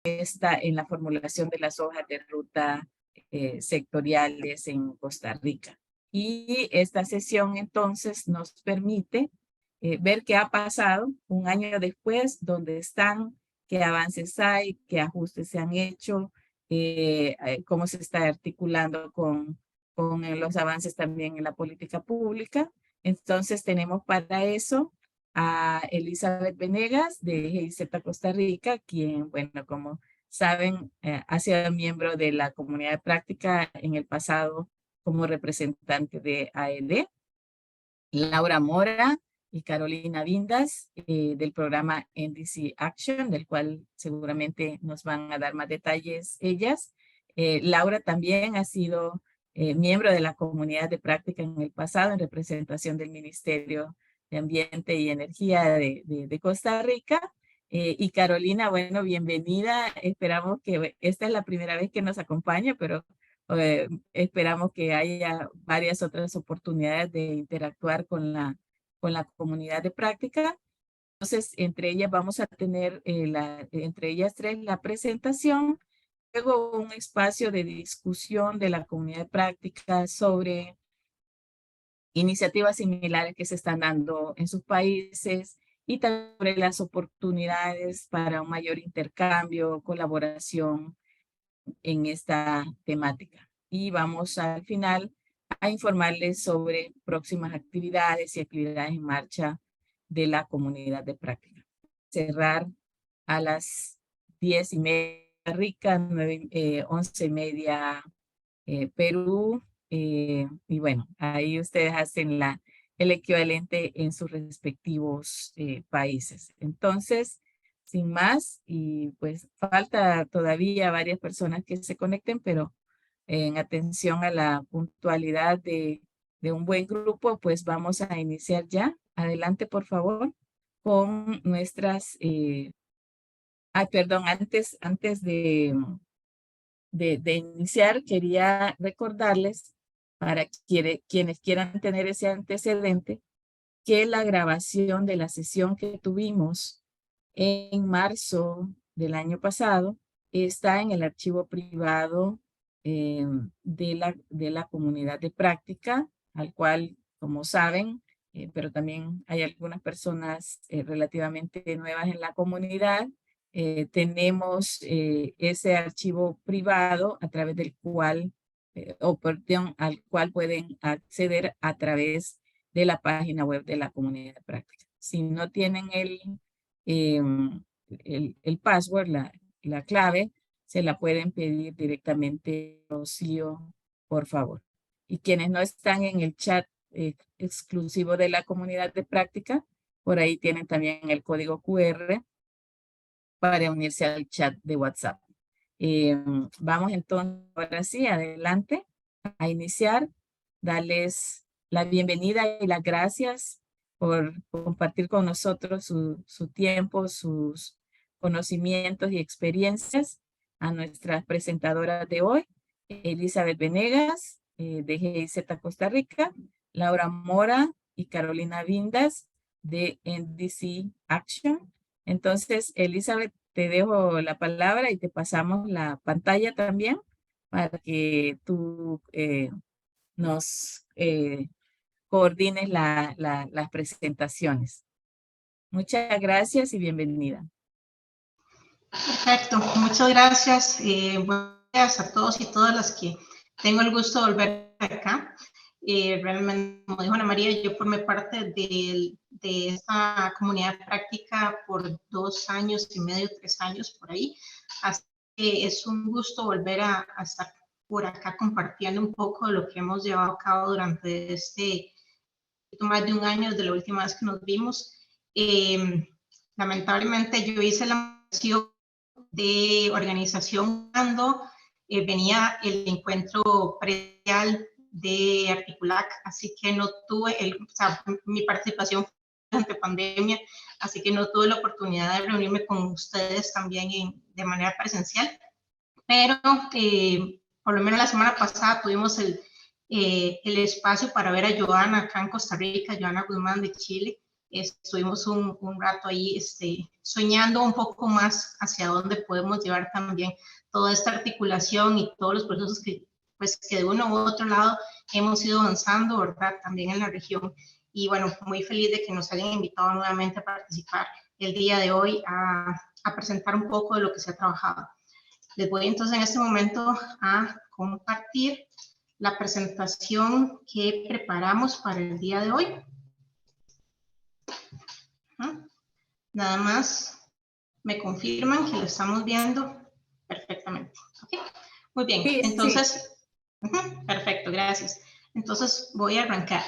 está en la formulación de las hojas de ruta sectoriales en Costa Rica. Y esta sesión entonces nos permite ver qué ha pasado un año después, dónde están, qué avances hay, qué ajustes se han hecho, cómo se está articulando con los avances también en la política pública. Entonces tenemos para eso a Elizabeth Venegas de GIZ Costa Rica, quien, bueno, como saben, ha sido miembro de la comunidad de práctica en el pasado como representante de AED. Laura Mora y Carolina Vindas del programa NDC Action, del cual seguramente nos van a dar más detalles ellas. Laura también ha sido miembro de la comunidad de práctica en el pasado en representación del Ministerio de Ambiente y Energía de Costa Rica. Y Carolina, bueno, bienvenida. Esperamos que esta es la primera vez que nos acompaña, pero esperamos que haya varias otras oportunidades de interactuar con la comunidad de práctica. Entonces, entre ellas vamos a tener, entre ellas tres, la presentación, luego un espacio de discusión de la comunidad de práctica sobre iniciativas similares que se están dando en sus países y también sobre las oportunidades para un mayor intercambio, colaboración en esta temática. Y vamos al final a informarles sobre próximas actividades y actividades en marcha de la comunidad de práctica. Cerrar a las 10:30 Rica, 11:30 Perú. Y bueno, ahí ustedes hacen el equivalente en sus respectivos países. Entonces, sin más, y pues falta todavía varias personas que se conecten, pero en atención a la puntualidad de un buen grupo, pues vamos a iniciar ya. Adelante, por favor, con nuestras... perdón, antes de iniciar, quería recordarles para quienes quieran tener ese antecedente, que la grabación de la sesión que tuvimos en marzo del año pasado está en el archivo privado de la comunidad de práctica, al cual, como saben, pero también hay algunas personas relativamente nuevas en la comunidad. Tenemos ese archivo privado a través del cual, al cual pueden acceder a través de la página web de la comunidad de práctica. Si no tienen el password, la clave, se la pueden pedir directamente a Rocío, por favor. Y quienes no están en el chat exclusivo de la comunidad de práctica, por ahí tienen también el código QR para unirse al chat de WhatsApp. Vamos entonces, ahora sí, adelante a iniciar. Darles la bienvenida y las gracias por compartir con nosotros su tiempo, sus conocimientos y experiencias a nuestras presentadoras de hoy, Elizabeth Venegas, de GIZ Costa Rica, Laura Mora y Carolina Vindas, de NDC Action. Entonces, Elizabeth, te dejo la palabra y te pasamos la pantalla también para que tú nos coordines las presentaciones. Muchas gracias y bienvenida. Perfecto, muchas gracias. Buenos días a todos y todas las que tengo el gusto de volver acá. Realmente, como dijo Ana María, yo formé parte de esta comunidad de práctica por 2 años y medio, 3 años por ahí. Así que es un gusto volver a estar por acá compartiendo un poco de lo que hemos llevado a cabo durante más de un año desde la última vez que nos vimos. Lamentablemente yo hice la mención de organización cuando venía el encuentro presencial de Articulac, así que no tuve, mi participación fue durante pandemia, así que no tuve la oportunidad de reunirme con ustedes también de manera presencial, pero por lo menos la semana pasada tuvimos el espacio para ver a Joana acá en Costa Rica, Joana Guzmán de Chile, estuvimos un rato ahí soñando un poco más hacia dónde podemos llevar también toda esta articulación y todos los procesos que, pues, que de uno u otro lado hemos ido avanzando, ¿verdad? También en la región. Y bueno, muy feliz de que nos hayan invitado nuevamente a participar el día de hoy a presentar un poco de lo que se ha trabajado. Les voy entonces en este momento a compartir la presentación que preparamos para el día de hoy. Nada más me confirman que lo estamos viendo perfectamente. ¿Okay? Muy bien, Sí, entonces, sí. Perfecto, gracias. Entonces voy a arrancar.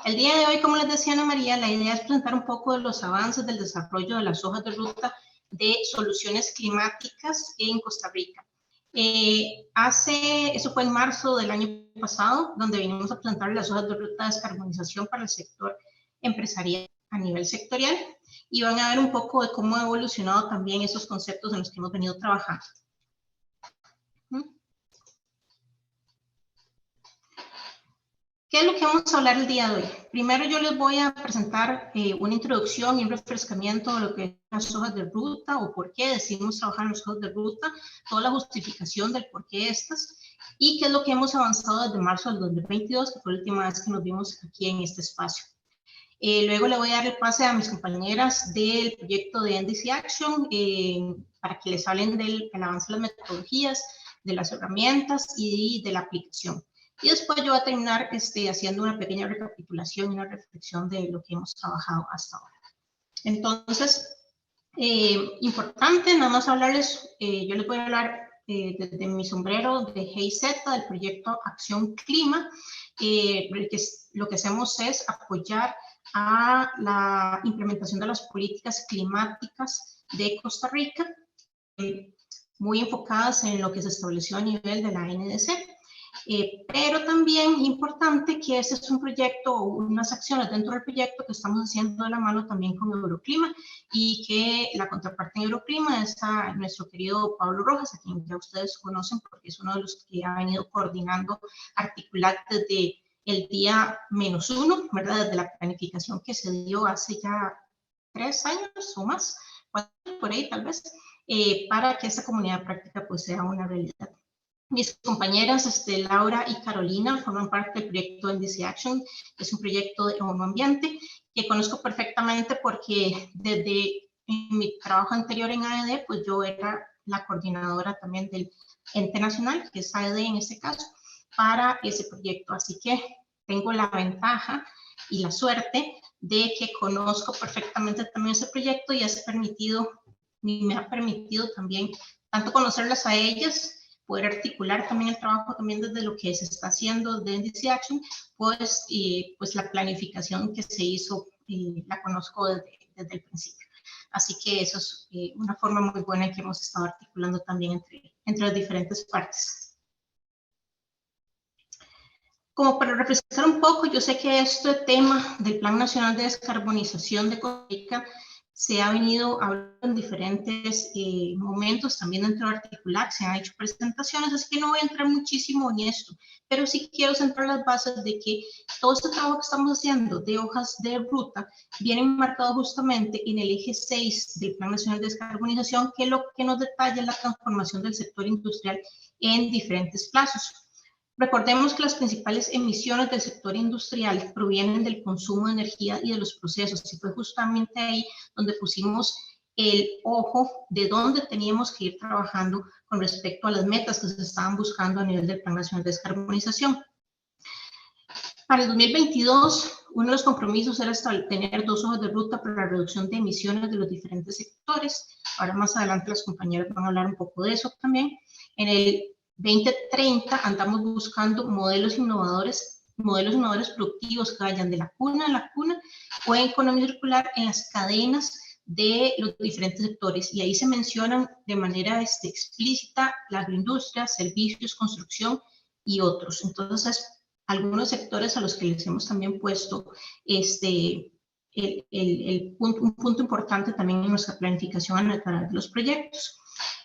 El día de hoy, como les decía Ana María, la idea es presentar un poco de los avances del desarrollo de las hojas de ruta de soluciones climáticas en Costa Rica. Eso fue en marzo del año pasado, donde vinimos a presentar las hojas de ruta de descarbonización para el sector empresarial a nivel sectorial, y van a ver un poco de cómo ha evolucionado también esos conceptos en los que hemos venido trabajando. ¿Qué es lo que vamos a hablar el día de hoy? Primero yo les voy a presentar una introducción y un refrescamiento de lo que son las hojas de ruta o por qué decidimos trabajar en las hojas de ruta, toda la justificación del por qué estas y qué es lo que hemos avanzado desde marzo del 2022, que fue la última vez que nos vimos aquí en este espacio. Luego le voy a dar el pase a mis compañeras del proyecto de NDC Action para que les hablen del avance de las metodologías, de las herramientas y de la aplicación. Y después yo voy a terminar haciendo una pequeña recapitulación y una reflexión de lo que hemos trabajado hasta ahora. Entonces, importante nada más hablarles, yo les voy a hablar desde mi sombrero de GIZ, del proyecto Acción Clima. Lo que hacemos es apoyar a la implementación de las políticas climáticas de Costa Rica, muy enfocadas en lo que se estableció a nivel de la NDC. Pero también importante que este es un proyecto o unas acciones dentro del proyecto que estamos haciendo de la mano también con Euroclima y que la contraparte en Euroclima está nuestro querido Pablo Rojas, a quien ya ustedes conocen porque es uno de los que ha venido coordinando, articular desde el día -1, ¿verdad? Desde la planificación que se dio hace ya 3 años o más, 4 por ahí tal vez, para que esta comunidad práctica pues sea una realidad. Mis compañeras Laura y Carolina forman parte del proyecto NDC Action, que es un proyecto de medio ambiente que conozco perfectamente porque desde mi trabajo anterior en AED, pues yo era la coordinadora también del ente nacional, que es AED en este caso, para ese proyecto. Así que tengo la ventaja y la suerte de que conozco perfectamente también ese proyecto y me ha permitido también tanto conocerlas a ellas, poder articular también el trabajo también desde lo que se está haciendo de NDC Action, pues la planificación que se hizo la conozco desde el principio. Así que eso es una forma muy buena en que hemos estado articulando también entre las diferentes partes. Como para refrescar un poco, yo sé que este tema del Plan Nacional de Descarbonización de Costa Rica se ha venido hablando en diferentes momentos, también dentro de Articular, se han hecho presentaciones, así que no voy a entrar muchísimo en esto, pero sí quiero centrar las bases de que todo este trabajo que estamos haciendo de hojas de ruta viene marcado justamente en el eje 6 del Plan Nacional de Descarbonización, que es lo que nos detalla la transformación del sector industrial en diferentes plazos. Recordemos que las principales emisiones del sector industrial provienen del consumo de energía y de los procesos, y fue justamente ahí donde pusimos el ojo de dónde teníamos que ir trabajando con respecto a las metas que se estaban buscando a nivel del Plan Nacional de Descarbonización. Para el 2022, uno de los compromisos era tener 2 hojas de ruta para la reducción de emisiones de los diferentes sectores. Ahora más adelante las compañeras van a hablar un poco de eso también. En el 2030 andamos buscando modelos innovadores productivos que vayan de la cuna a la cuna o en economía circular en las cadenas de los diferentes sectores. Y ahí se mencionan de manera explícita la agroindustria, servicios, construcción y otros. Entonces, algunos sectores a los que les hemos también puesto un punto importante también en nuestra planificación a través de los proyectos.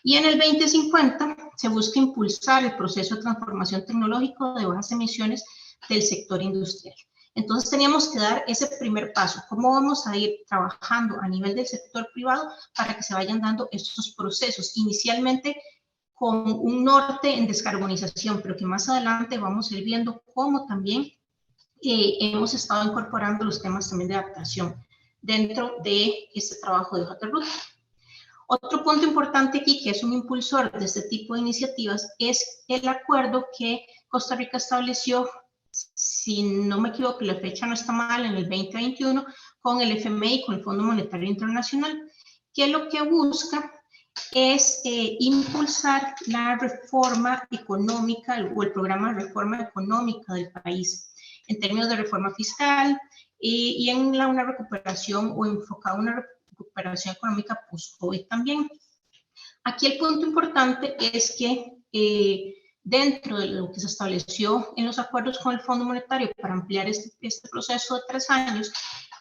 Y en el 2050 se busca impulsar el proceso de transformación tecnológico de bajas emisiones del sector industrial. Entonces teníamos que dar ese primer paso. ¿Cómo vamos a ir trabajando a nivel del sector privado para que se vayan dando estos procesos? Inicialmente con un norte en descarbonización, pero que más adelante vamos a ir viendo cómo también hemos estado incorporando los temas también de adaptación dentro de este trabajo de hoja de ruta. Otro punto importante aquí, que es un impulsor de este tipo de iniciativas, es el acuerdo que Costa Rica estableció, si no me equivoco, la fecha no está mal, en el 2021, con el FMI, con el Fondo Monetario Internacional, que lo que busca es impulsar la reforma económica o el programa de reforma económica del país, en términos de reforma fiscal y en una recuperación o enfocada en una recuperación económica post-COVID también. Aquí el punto importante es que dentro de lo que se estableció en los acuerdos con el Fondo Monetario para ampliar este proceso de 3 años,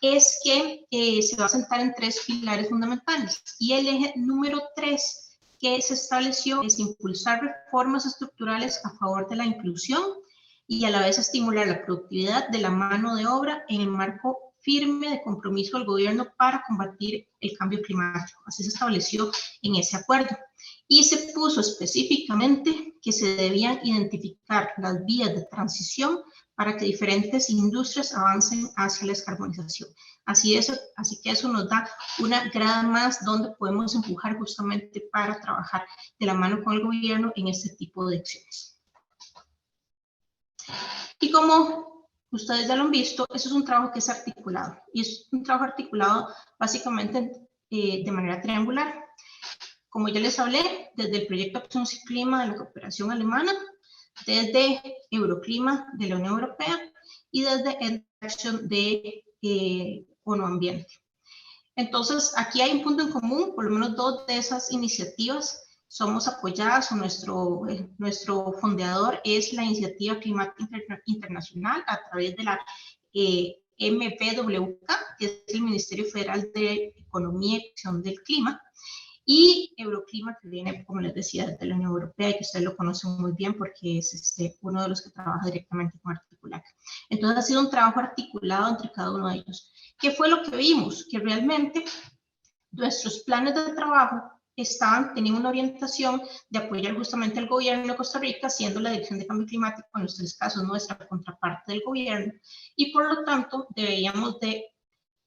es que se va a sentar en 3 pilares fundamentales. Y el eje número 3 que se estableció es impulsar reformas estructurales a favor de la inclusión y a la vez estimular la productividad de la mano de obra en el marco firme de compromiso del gobierno para combatir el cambio climático. Así se estableció en ese acuerdo. Y se puso específicamente que se debían identificar las vías de transición para que diferentes industrias avancen hacia la descarbonización. Así que eso nos da una grada más donde podemos empujar justamente para trabajar de la mano con el gobierno en este tipo de acciones. Y como ustedes ya lo han visto, eso es un trabajo que es articulado. Y es un trabajo articulado básicamente de manera triangular. Como ya les hablé, desde el proyecto Acción y Clima de la cooperación alemana, desde Euroclima de la Unión Europea y desde Action de ONU Ambiente. Entonces, aquí hay un punto en común, por lo menos 2 de esas iniciativas somos apoyadas, o nuestro fondeador es la Iniciativa Climática Internacional a través de la MPWK, que es el Ministerio Federal de Economía y Acción del Clima, y Euroclima, que viene, como les decía, de la Unión Europea y que ustedes lo conocen muy bien porque es uno de los que trabaja directamente con Articulac. Entonces ha sido un trabajo articulado entre cada uno de ellos. ¿Qué fue lo que vimos? Que realmente nuestros planes de trabajo tenían una orientación de apoyar justamente al gobierno de Costa Rica, siendo la Dirección de Cambio Climático, en los 3 casos, nuestra contraparte del gobierno, y por lo tanto deberíamos de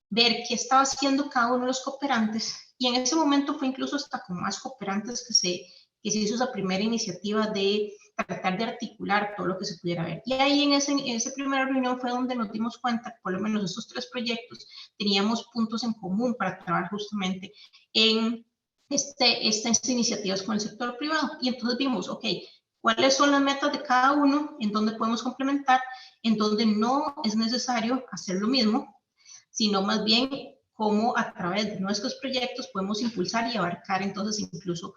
ver qué estaba haciendo cada uno de los cooperantes, y en ese momento fue incluso hasta con más cooperantes que se hizo esa primera iniciativa de tratar de articular todo lo que se pudiera ver. Y ahí en esa primera reunión fue donde nos dimos cuenta que por lo menos esos 3 proyectos teníamos puntos en común para trabajar justamente en estas iniciativas con el sector privado. Y entonces vimos, ok, ¿cuáles son las metas de cada uno? ¿En dónde podemos complementar? ¿En dónde no es necesario hacer lo mismo? Sino más bien cómo a través de nuestros proyectos podemos impulsar y abarcar entonces incluso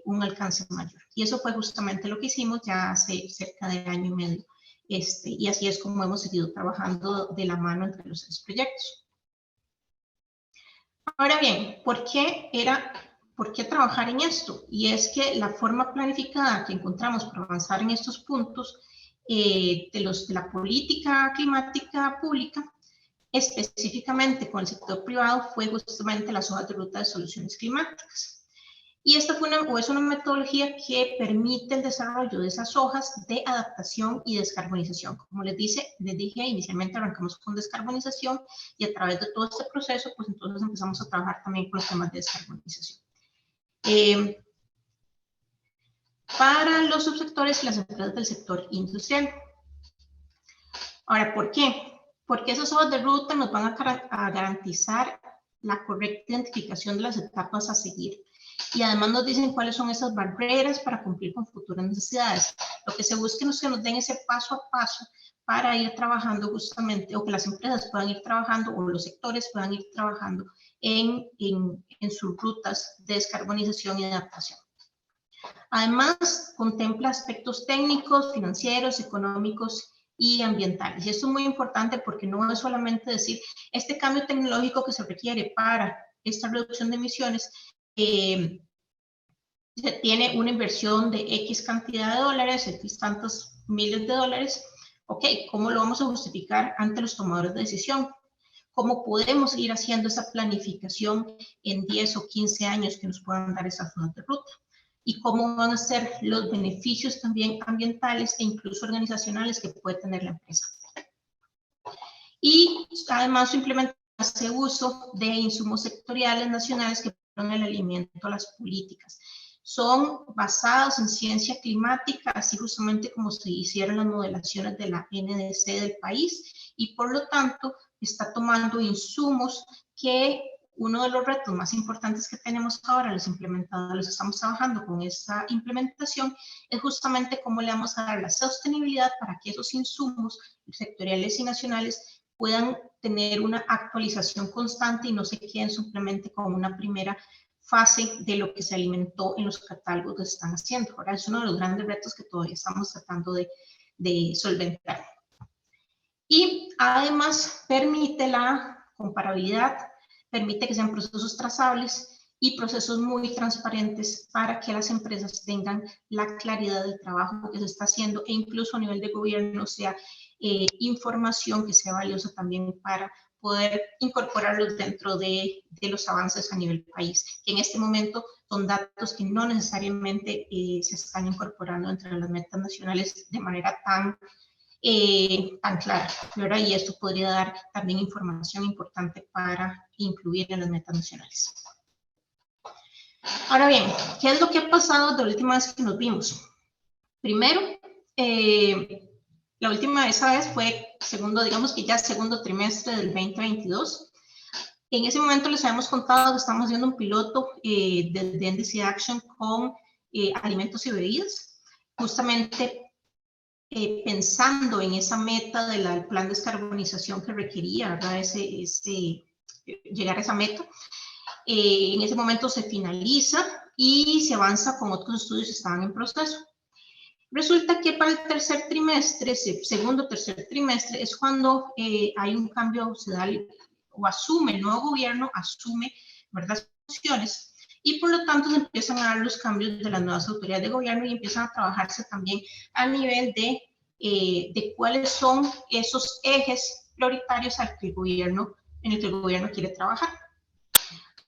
un alcance mayor. Y eso fue justamente lo que hicimos ya hace cerca de 1 año y medio. Y así es como hemos seguido trabajando de la mano entre los 3 proyectos. Ahora bien, ¿por qué trabajar en esto? Y es que la forma planificada que encontramos para avanzar en estos puntos de la política climática pública, específicamente con el sector privado, fue justamente las hojas de ruta de soluciones climáticas. Y esta es una metodología que permite el desarrollo de esas hojas de adaptación y descarbonización. Como les dije, inicialmente arrancamos con descarbonización y a través de todo este proceso, pues entonces empezamos a trabajar también con los temas de descarbonización. Para los subsectores y las empresas del sector industrial. Ahora, ¿por qué? Porque esas hojas de ruta nos van a garantizar la correcta identificación de las etapas a seguir. Y además nos dicen cuáles son esas barreras para cumplir con futuras necesidades. Lo que se busca es que nos den ese paso a paso para ir trabajando justamente, o que las empresas puedan ir trabajando, o los sectores puedan ir trabajando en sus rutas de descarbonización y de adaptación. Además, contempla aspectos técnicos, financieros, económicos y ambientales. Y esto es muy importante porque no es solamente decir este cambio tecnológico que se requiere para esta reducción de emisiones, se tiene una inversión de X cantidad de dólares, X tantos miles de dólares, ok, ¿cómo lo vamos a justificar ante los tomadores de decisión? ¿Cómo podemos ir haciendo esa planificación en 10 o 15 años que nos puedan dar esas hojas de ruta? Y cómo van a ser los beneficios también ambientales e incluso organizacionales que puede tener la empresa. Y además implementar ese uso de insumos sectoriales nacionales que ponen el alineamiento a las políticas. Son basados en ciencia climática, así justamente como se hicieron las modelaciones de la NDC del país, y por lo tanto está tomando insumos que uno de los retos más importantes que tenemos ahora, los implementadores, estamos trabajando con esta implementación, es justamente cómo le vamos a dar la sostenibilidad para que esos insumos sectoriales y nacionales puedan tener una actualización constante y no se queden simplemente con una primera fase de lo que se alimentó en los catálogos que se están haciendo. Ahora es uno de los grandes retos que todavía estamos tratando de solventar. Y además permite la comparabilidad, permite que sean procesos trazables y procesos muy transparentes para que las empresas tengan la claridad del trabajo que se está haciendo e incluso a nivel de gobierno sea información que sea valiosa también para poder incorporarlos dentro de los avances a nivel país, que en este momento son datos que no necesariamente se están incorporando entre las metas nacionales de manera tan clara, ¿verdad? Y esto podría dar también información importante para incluir en las metas nacionales. Ahora bien, ¿qué es lo que ha pasado de la última vez que nos vimos? Primero, la última vez fue digamos que ya segundo trimestre del 2022. En ese momento les habíamos contado que estamos haciendo un piloto de NDC Action con alimentos y bebidas, justamente pensando en esa meta del plan de descarbonización que requería, ¿verdad? Llegar a esa meta. En ese momento se finaliza y se avanza con otros estudios que estaban en proceso. Resulta que para el tercer trimestre, segundo tercer trimestre, es cuando hay un cambio, se da o asume, el nuevo gobierno asume, ¿verdad?, funciones, y por lo tanto se empiezan a dar los cambios de las nuevas autoridades de gobierno y empiezan a trabajarse también a nivel de cuáles son esos ejes prioritarios en el que el gobierno quiere trabajar.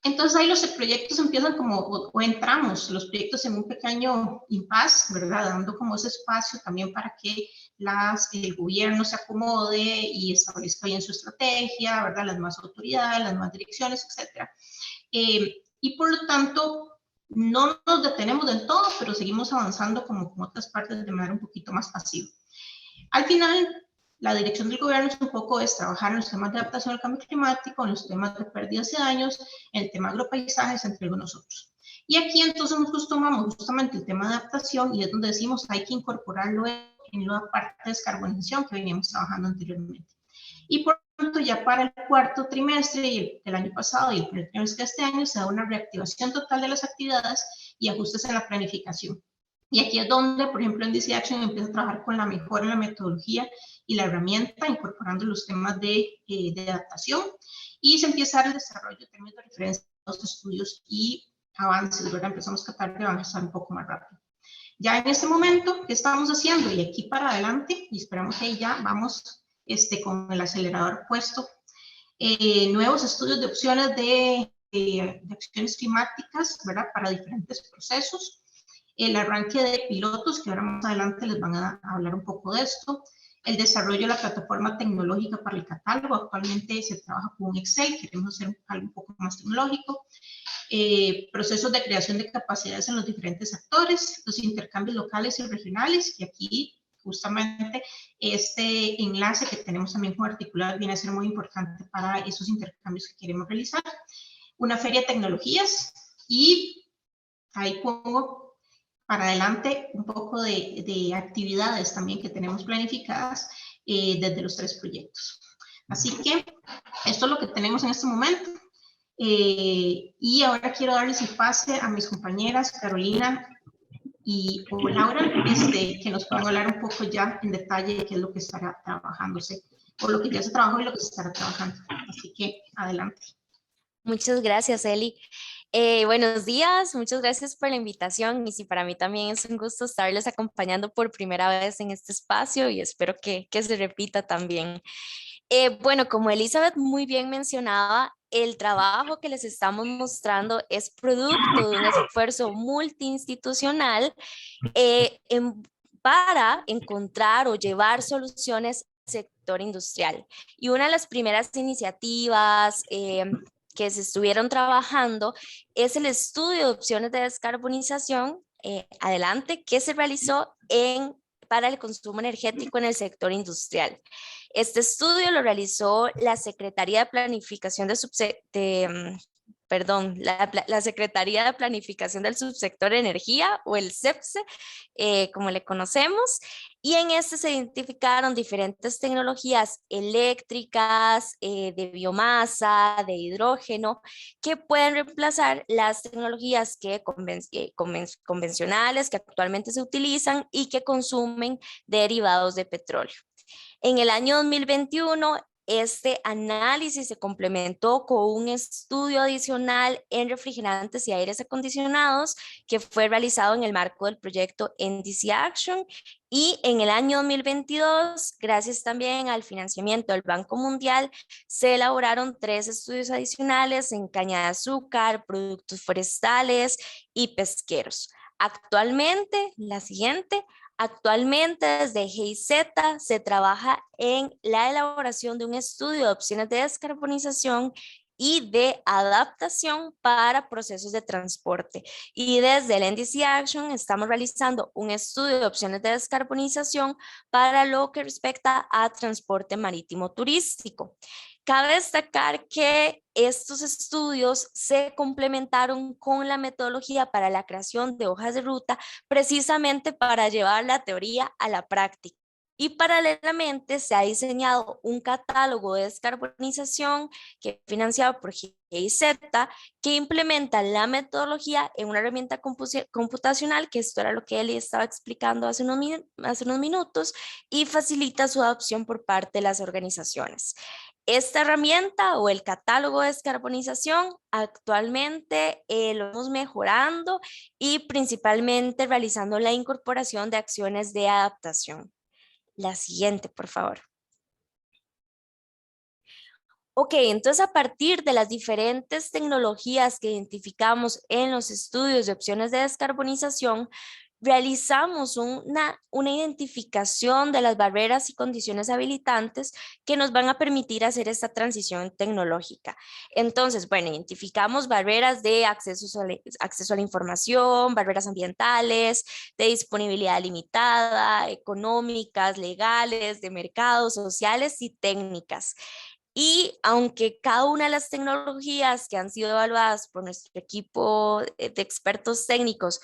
Entonces ahí los proyectos empiezan o entramos los proyectos en un pequeño impasse, ¿verdad? Dando como ese espacio también para que el gobierno se acomode y establezca bien su estrategia, ¿verdad? Las nuevas autoridades, las nuevas direcciones, etc. Y por lo tanto, no nos detenemos del todo, pero seguimos avanzando como con otras partes de manera un poquito más pasiva. Al final, la dirección del gobierno es un poco trabajar en los temas de adaptación al cambio climático, en los temas de pérdidas y daños, en el tema de agropaisajes, entre nosotros. Y aquí entonces nosotros tomamos justamente el tema de adaptación y es donde decimos hay que incorporarlo en la parte de descarbonización que veníamos trabajando anteriormente. Y por lo tanto, ya para el cuarto trimestre del año pasado y el primer trimestre de este año se da una reactivación total de las actividades y ajustes en la planificación. Y aquí es donde, por ejemplo, en NDC Action empieza a trabajar con la mejora en la metodología y la herramienta, incorporando los temas de adaptación, y se empieza a dar el desarrollo de términos de referencia a los estudios y avances, ¿verdad? Empezamos a tratar de avanzar un poco más rápido. Ya en este momento, ¿qué estamos haciendo? Y aquí para adelante, y esperamos que ya vamos con el acelerador puesto, nuevos estudios de opciones de acciones climáticas, ¿verdad? Para diferentes procesos. El arranque de pilotos, que ahora más adelante les van a hablar un poco de esto, el desarrollo de la plataforma tecnológica para el catálogo, actualmente se trabaja con un Excel, queremos hacer algo un poco más tecnológico, procesos de creación de capacidades en los diferentes actores, los intercambios locales y regionales, y aquí justamente este enlace que tenemos también con Articular viene a ser muy importante para esos intercambios que queremos realizar, una feria de tecnologías, y ahí pongo para adelante un poco de actividades también que tenemos planificadas desde los 3 proyectos. Así que esto es lo que tenemos en este momento. Y ahora quiero darles el pase a mis compañeras Carolina y Laura, que nos puedan hablar un poco ya en detalle de qué es lo que estará trabajándose, o lo que ya se trabajó y lo que se estará trabajando. Así que adelante. Muchas gracias, Eli. Buenos días, muchas gracias por la invitación y sí, para mí también es un gusto estarles acompañando por primera vez en este espacio y espero que se repita también. Bueno, como Elizabeth muy bien mencionaba, el trabajo que les estamos mostrando es producto de un esfuerzo multiinstitucional para encontrar o llevar soluciones al sector industrial. Y una de las primeras iniciativas que se estuvieron trabajando es el estudio de opciones de descarbonización, adelante, que se realizó para el consumo energético en el sector industrial. Este estudio lo realizó la Secretaría de Planificación perdón, la Secretaría de Planificación del Subsector Energía o el CEPSE, como le conocemos, y en este se identificaron diferentes tecnologías eléctricas, de biomasa, de hidrógeno, que pueden reemplazar las tecnologías convencionales que actualmente se utilizan y que consumen derivados de petróleo. En el año 2021, este análisis se complementó con un estudio adicional en refrigerantes y aires acondicionados que fue realizado en el marco del proyecto NDC Action, y en el año 2022, gracias también al financiamiento del Banco Mundial, se elaboraron 3 estudios adicionales en caña de azúcar, productos forestales y pesqueros. Actualmente, la siguiente. Actualmente, desde GIZ se trabaja en la elaboración de un estudio de opciones de descarbonización y de adaptación para procesos de transporte. Y desde el NDC Action estamos realizando un estudio de opciones de descarbonización para lo que respecta a transporte marítimo turístico. Cabe destacar que estos estudios se complementaron con la metodología para la creación de hojas de ruta, precisamente para llevar la teoría a la práctica. Y paralelamente se ha diseñado un catálogo de descarbonización que es financiado por GIZ, que implementa la metodología en una herramienta computacional, que esto era lo que él estaba explicando hace unos minutos, y facilita su adopción por parte de las organizaciones. Esta herramienta o el catálogo de descarbonización actualmente lo vamos mejorando y principalmente realizando la incorporación de acciones de adaptación. La siguiente, por favor. Ok, entonces a partir de las diferentes tecnologías que identificamos en los estudios de opciones de descarbonización, realizamos una identificación de las barreras y condiciones habilitantes que nos van a permitir hacer esta transición tecnológica. Entonces, bueno, identificamos barreras de acceso a la información, barreras ambientales, de disponibilidad limitada, económicas, legales, de mercados, sociales y técnicas. Y aunque cada una de las tecnologías que han sido evaluadas por nuestro equipo de expertos técnicos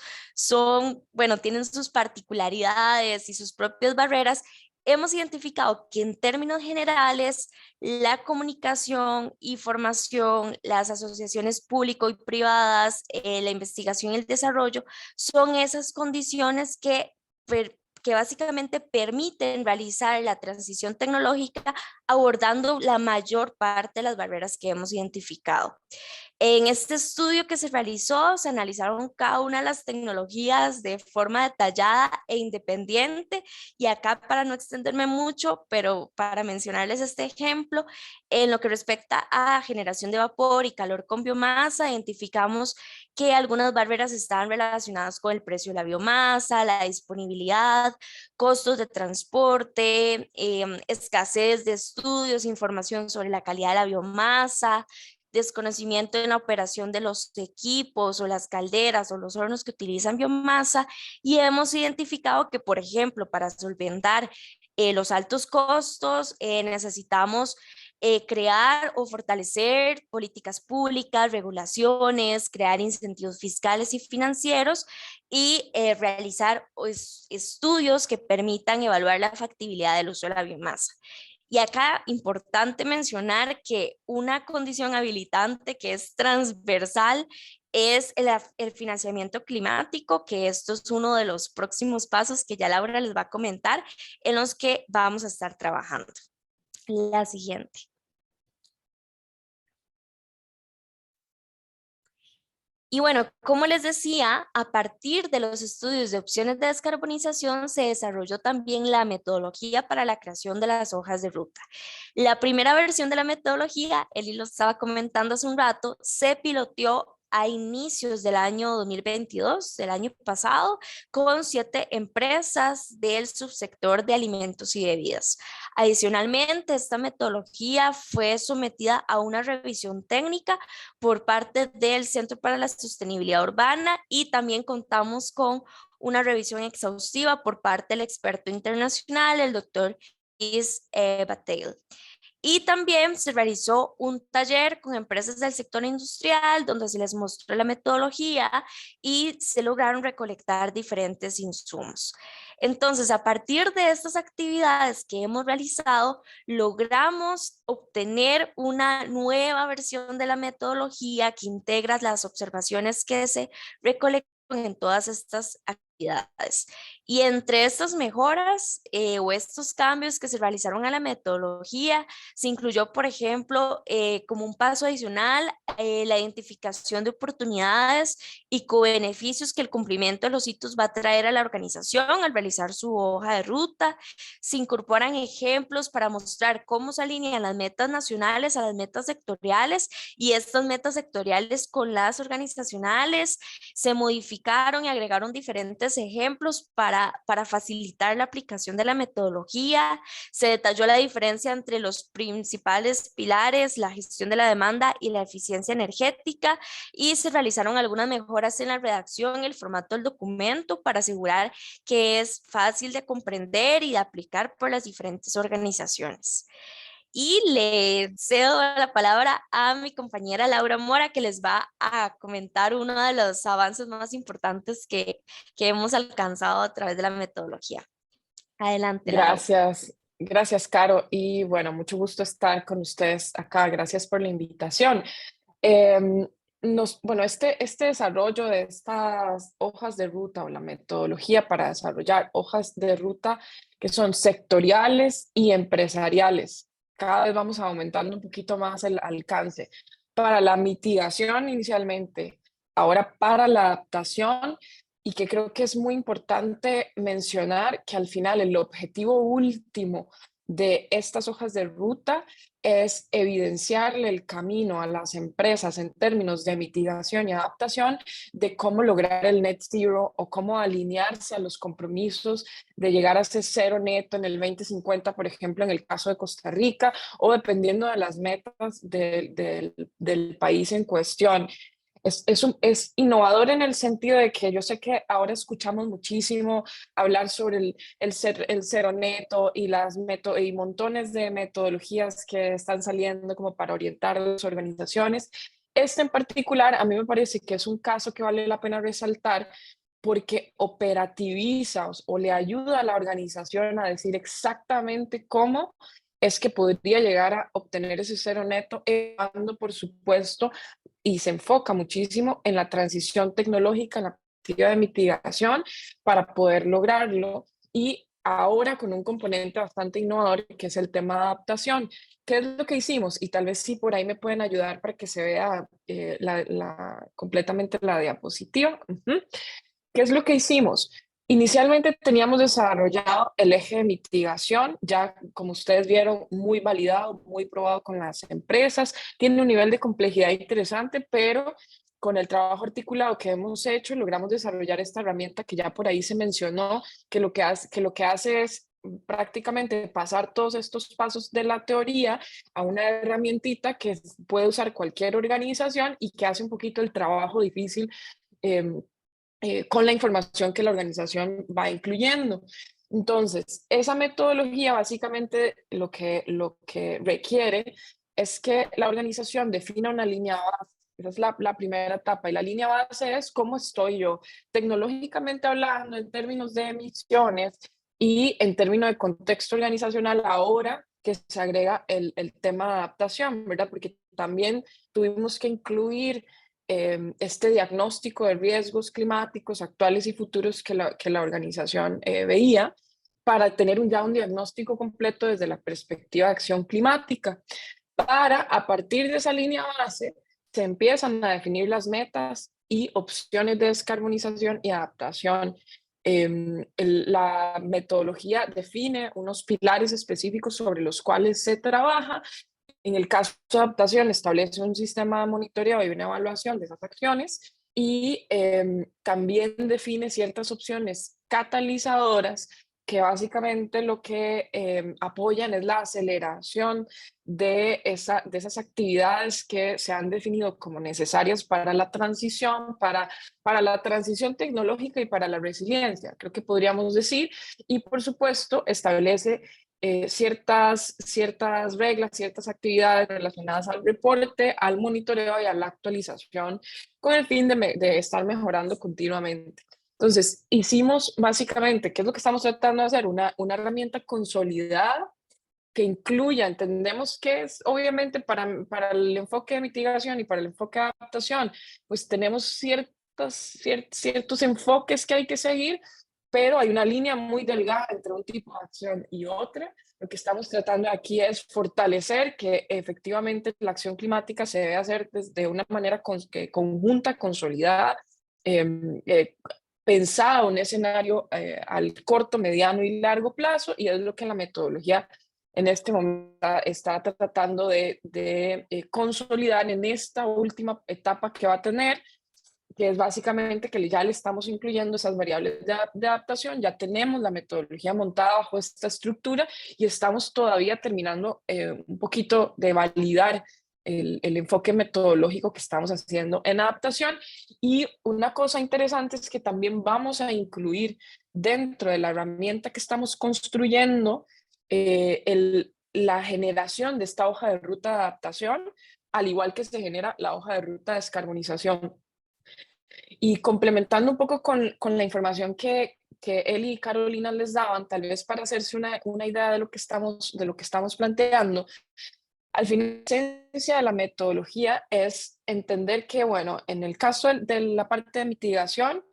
bueno, tienen sus particularidades y sus propias barreras, hemos identificado que en términos generales, la comunicación y formación, las asociaciones público y privadas, la investigación y el desarrollo son esas condiciones que básicamente permiten realizar la transición tecnológica abordando la mayor parte de las barreras que hemos identificado. En este estudio que se realizó, se analizaron cada una de las tecnologías de forma detallada e independiente, y acá para no extenderme mucho, pero para mencionarles este ejemplo, en lo que respecta a generación de vapor y calor con biomasa, identificamos que algunas barreras estaban relacionadas con el precio de la biomasa, la disponibilidad, costos de transporte, escasez de estudios, información sobre la calidad de la biomasa, desconocimiento en la operación de los equipos o las calderas o los hornos que utilizan biomasa, y hemos identificado que, por ejemplo, para solventar los altos costos, necesitamos crear o fortalecer políticas públicas, regulaciones, crear incentivos fiscales y financieros y realizar estudios que permitan evaluar la factibilidad del uso de la biomasa. Y acá importante mencionar que una condición habilitante que es transversal es el financiamiento climático, que esto es uno de los próximos pasos que ya Laura les va a comentar, en los que vamos a estar trabajando. La siguiente. Y bueno, como les decía, a partir de los estudios de opciones de descarbonización se desarrolló también la metodología para la creación de las hojas de ruta. La primera versión de la metodología, Eli lo estaba comentando hace un rato, se piloteó a inicios del año 2022, del año pasado, con 7 empresas del subsector de alimentos y bebidas. Adicionalmente, esta metodología fue sometida a una revisión técnica por parte del Centro para la Sostenibilidad Urbana y también contamos con una revisión exhaustiva por parte del experto internacional, el doctor Is Batel. Y también se realizó un taller con empresas del sector industrial donde se les mostró la metodología y se lograron recolectar diferentes insumos. Entonces, a partir de estas actividades que hemos realizado, logramos obtener una nueva versión de la metodología que integra las observaciones que se recolectaron en todas estas actividades. Y entre estas mejoras o estos cambios que se realizaron a la metodología, se incluyó, por ejemplo, como un paso adicional, la identificación de oportunidades y co-beneficios que el cumplimiento de los hitos va a traer a la organización al realizar su hoja de ruta. Se incorporan ejemplos para mostrar cómo se alinean las metas nacionales a las metas sectoriales y estas metas sectoriales con las organizacionales. Se modificaron y agregaron diferentes ejemplos para facilitar la aplicación de la metodología. Se detalló la diferencia entre los principales pilares, la gestión de la demanda y la eficiencia energética, y se realizaron algunas mejoras en la redacción y el formato del documento para asegurar que es fácil de comprender y de aplicar por las diferentes organizaciones. Y le cedo la palabra a mi compañera Laura Mora, que les va a comentar uno de los avances más importantes que hemos alcanzado a través de la metodología. Adelante, Laura. Gracias, Caro. Y bueno, mucho gusto estar con ustedes acá. Gracias por la invitación. Bueno, este desarrollo de estas hojas de ruta o la metodología para desarrollar hojas de ruta que son sectoriales y empresariales. Cada vez vamos aumentando un poquito más el alcance. Para la mitigación inicialmente, ahora para la adaptación, y que creo que es muy importante mencionar que al final el objetivo último de estas hojas de ruta es evidenciarle el camino a las empresas en términos de mitigación y adaptación de cómo lograr el net zero o cómo alinearse a los compromisos de llegar a ese cero neto en el 2050, por ejemplo, en el caso de Costa Rica, o dependiendo de las metas del país en cuestión. Es innovador en el sentido de que yo sé que ahora escuchamos muchísimo hablar sobre el cero neto y y montones de metodologías que están saliendo como para orientar a las organizaciones. Este en particular, a mí me parece que es un caso que vale la pena resaltar porque operativiza o le ayuda a la organización a decir exactamente cómo es que podría llegar a obtener ese cero neto, evitando, por supuesto, y se enfoca muchísimo en la transición tecnológica, en la actividad de mitigación para poder lograrlo, y ahora con un componente bastante innovador que es el tema de adaptación. ¿Qué es lo que hicimos? Y tal vez sí por ahí me pueden ayudar para que se vea completamente la diapositiva. ¿Qué es lo que hicimos? Inicialmente teníamos desarrollado el eje de mitigación, ya como ustedes vieron, muy validado, muy probado con las empresas, tiene un nivel de complejidad interesante, pero con el trabajo articulado que hemos hecho, logramos desarrollar esta herramienta que ya por ahí se mencionó, que lo que hace es prácticamente pasar todos estos pasos de la teoría a una herramientita que puede usar cualquier organización y que hace un poquito el trabajo difícil con la información que la organización va incluyendo. Entonces, esa metodología básicamente lo que requiere es que la organización defina una línea base. Esa es la primera etapa. Y la línea base es cómo estoy yo, tecnológicamente hablando, en términos de emisiones y en términos de contexto organizacional, ahora que se agrega el tema de adaptación, ¿verdad? Porque también tuvimos que incluir este diagnóstico de riesgos climáticos actuales y futuros que la organización veía para tener ya un diagnóstico completo desde la perspectiva de acción climática. A partir de esa línea base, se empiezan a definir las metas y opciones de descarbonización y adaptación. La metodología define unos pilares específicos sobre los cuales se trabaja. En el caso de adaptación, establece un sistema de monitoreo y una evaluación de esas acciones y también define ciertas opciones catalizadoras que básicamente lo que apoyan es la aceleración de esas actividades que se han definido como necesarias para la transición, para la transición tecnológica y para la resiliencia, creo que podríamos decir, y por supuesto establece ciertas reglas, ciertas actividades relacionadas al reporte, al monitoreo y a la actualización con el fin de estar mejorando continuamente. Entonces, hicimos básicamente, ¿qué es lo que estamos tratando de hacer? Una herramienta consolidada que incluya, entendemos que es obviamente para el enfoque de mitigación y para el enfoque de adaptación, pues tenemos ciertos enfoques que hay que seguir, pero hay una línea muy delgada entre un tipo de acción y otra. Lo que estamos tratando aquí es fortalecer que efectivamente la acción climática se debe hacer de una manera conjunta, consolidada, pensada un escenario al corto, mediano y largo plazo, y es lo que la metodología en este momento está tratando de consolidar en esta última etapa que va a tener, que es básicamente que ya le estamos incluyendo esas variables de adaptación, ya tenemos la metodología montada bajo esta estructura y estamos todavía terminando un poquito de validar el enfoque metodológico que estamos haciendo en adaptación. Y una cosa interesante es que también vamos a incluir dentro de la herramienta que estamos construyendo la generación de esta hoja de ruta de adaptación, al igual que se genera la hoja de ruta de descarbonización. Y complementando un poco con la información que Eli y Carolina les daban, tal vez para hacerse una idea de lo que estamos planteando, al final, la esencia de la metodología es entender que, bueno, en el caso de la parte de mitigación,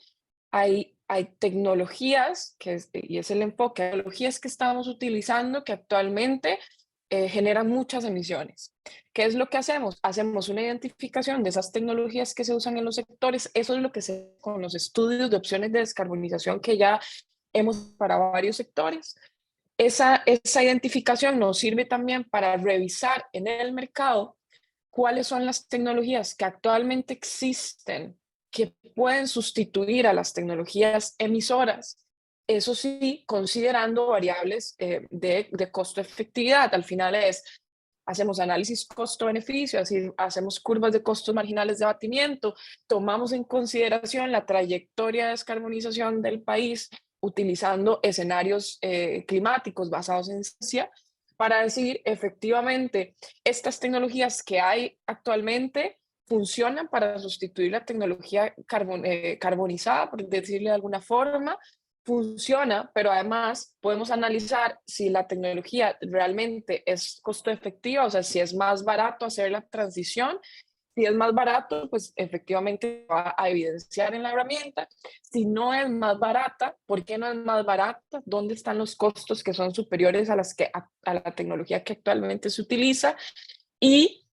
hay tecnologías, y es el enfoque, tecnologías que estamos utilizando que actualmente generan muchas emisiones. ¿Qué es lo que hacemos? Hacemos una identificación de esas tecnologías que se usan en los sectores. Eso es lo que se hace con los estudios de opciones de descarbonización que ya hemos para varios sectores. Esa identificación nos sirve también para revisar en el mercado cuáles son las tecnologías que actualmente existen que pueden sustituir a las tecnologías emisoras. Eso sí, considerando variables de costo-efectividad. Al final hacemos análisis costo-beneficio, así hacemos curvas de costos marginales de abatimiento, tomamos en consideración la trayectoria de descarbonización del país utilizando escenarios climáticos basados en ciencia para decir efectivamente estas tecnologías que hay actualmente funcionan para sustituir la tecnología carbonizada, por decirle de alguna forma, funciona, pero además podemos analizar si la tecnología realmente es costo efectiva, o sea, si es más barato hacer la transición. Si es más barato, pues efectivamente va a evidenciar en la herramienta. Si no es más barata, ¿por qué no es más barata? ¿Dónde están los costos que son superiores a la tecnología que actualmente se utiliza? Y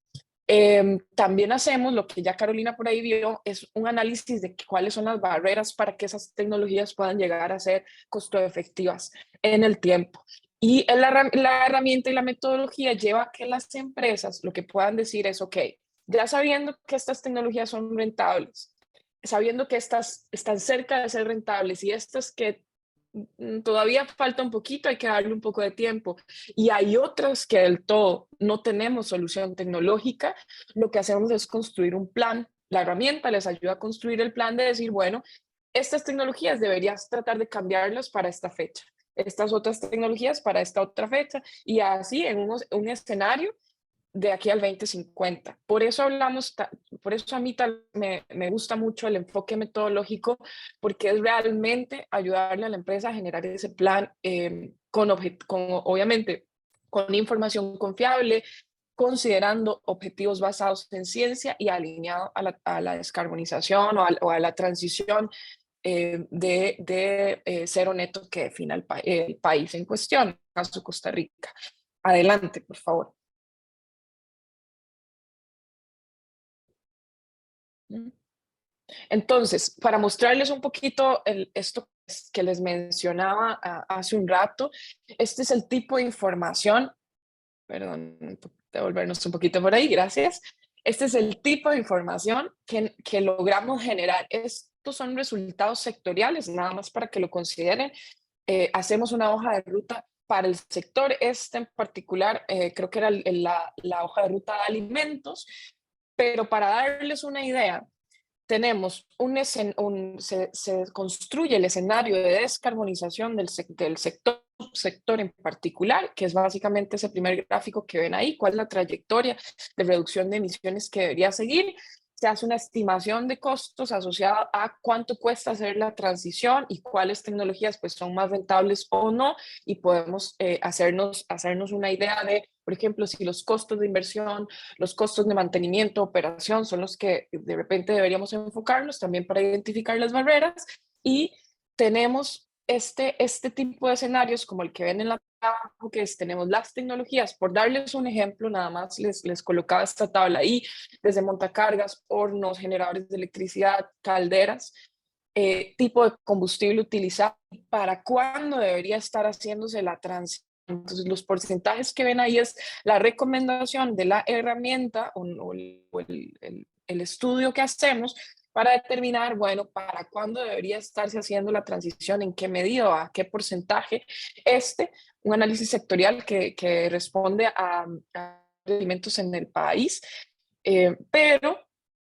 también hacemos, lo que ya Carolina por ahí vio, es un análisis de cuáles son las barreras para que esas tecnologías puedan llegar a ser costo efectivas en el tiempo. Y la herramienta y la metodología lleva a que las empresas lo que puedan decir es, ok, ya sabiendo que estas tecnologías son rentables, sabiendo que estas están cerca de ser rentables y estas que todavía falta un poquito, hay que darle un poco de tiempo. Y hay otras que del todo no tenemos solución tecnológica, lo que hacemos es construir un plan. La herramienta les ayuda a construir el plan de decir, bueno, estas tecnologías deberías tratar de cambiarlas para esta fecha, estas otras tecnologías para esta otra fecha, y así en un escenario de aquí al 2050. Por eso por eso a mí me gusta mucho el enfoque metodológico, porque es realmente ayudarle a la empresa a generar ese plan obviamente, con información confiable, considerando objetivos basados en ciencia y alineado a la descarbonización o a la transición de cero neto que defina el país en cuestión, en el caso de Costa Rica. Adelante, por favor. Entonces, para mostrarles un poquito esto que les mencionaba hace un rato, este es el tipo de información, perdón, devolvernos un poquito por ahí, gracias. Este es el tipo de información que logramos generar. Estos son resultados sectoriales, nada más para que lo consideren. Hacemos una hoja de ruta para el sector este en particular, creo que era la hoja de ruta de alimentos, pero para darles una idea, tenemos se construye el escenario de descarbonización del sector en particular, que es básicamente ese primer gráfico que ven ahí, cuál es la trayectoria de reducción de emisiones que debería seguir. Se hace una estimación de costos asociada a cuánto cuesta hacer la transición y cuáles tecnologías pues, son más rentables o no, y podemos hacernos una idea de, por ejemplo, si los costos de inversión, los costos de mantenimiento, operación son los que de repente deberíamos enfocarnos también para identificar las barreras. Y tenemos este tipo de escenarios como el que ven en la abajo, que es, tenemos las tecnologías, por darles un ejemplo, nada más les colocaba esta tabla ahí, desde montacargas, hornos, generadores de electricidad, calderas, tipo de combustible utilizado, para cuándo debería estar haciéndose la transición. Entonces, los porcentajes que ven ahí es la recomendación de la herramienta o el estudio que hacemos para determinar, bueno, para cuándo debería estarse haciendo la transición, en qué medida, a qué porcentaje. Un análisis sectorial que responde a alimentos en el país, pero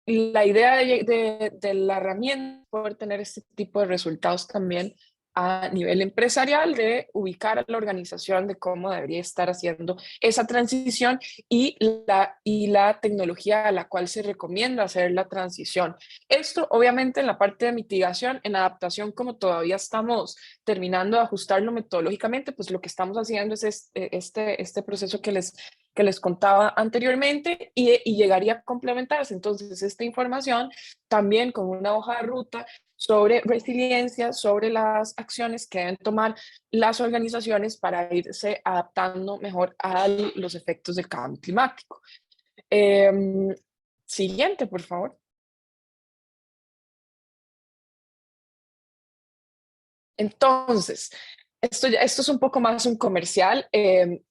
la idea de la herramienta es poder tener este tipo de resultados también a nivel empresarial, de ubicar a la organización de cómo debería estar haciendo esa transición y la tecnología a la cual se recomienda hacer la transición. Esto obviamente en la parte de mitigación, en adaptación, como todavía estamos terminando de ajustarlo metodológicamente, pues lo que estamos haciendo es este proceso que les contaba anteriormente y llegaría a complementarse. Entonces, esta información también con una hoja de ruta sobre resiliencia, sobre las acciones que deben tomar las organizaciones para irse adaptando mejor a los efectos del cambio climático. Siguiente, por favor. Entonces, esto es un poco más un comercial.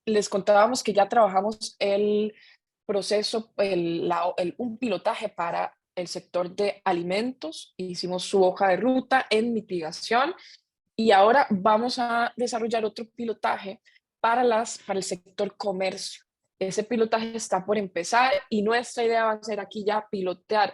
Les contábamos que ya trabajamos el proceso, un pilotaje para el sector de alimentos, hicimos su hoja de ruta en mitigación y ahora vamos a desarrollar otro pilotaje para el sector comercio. Ese pilotaje está por empezar y nuestra idea va a ser aquí ya pilotear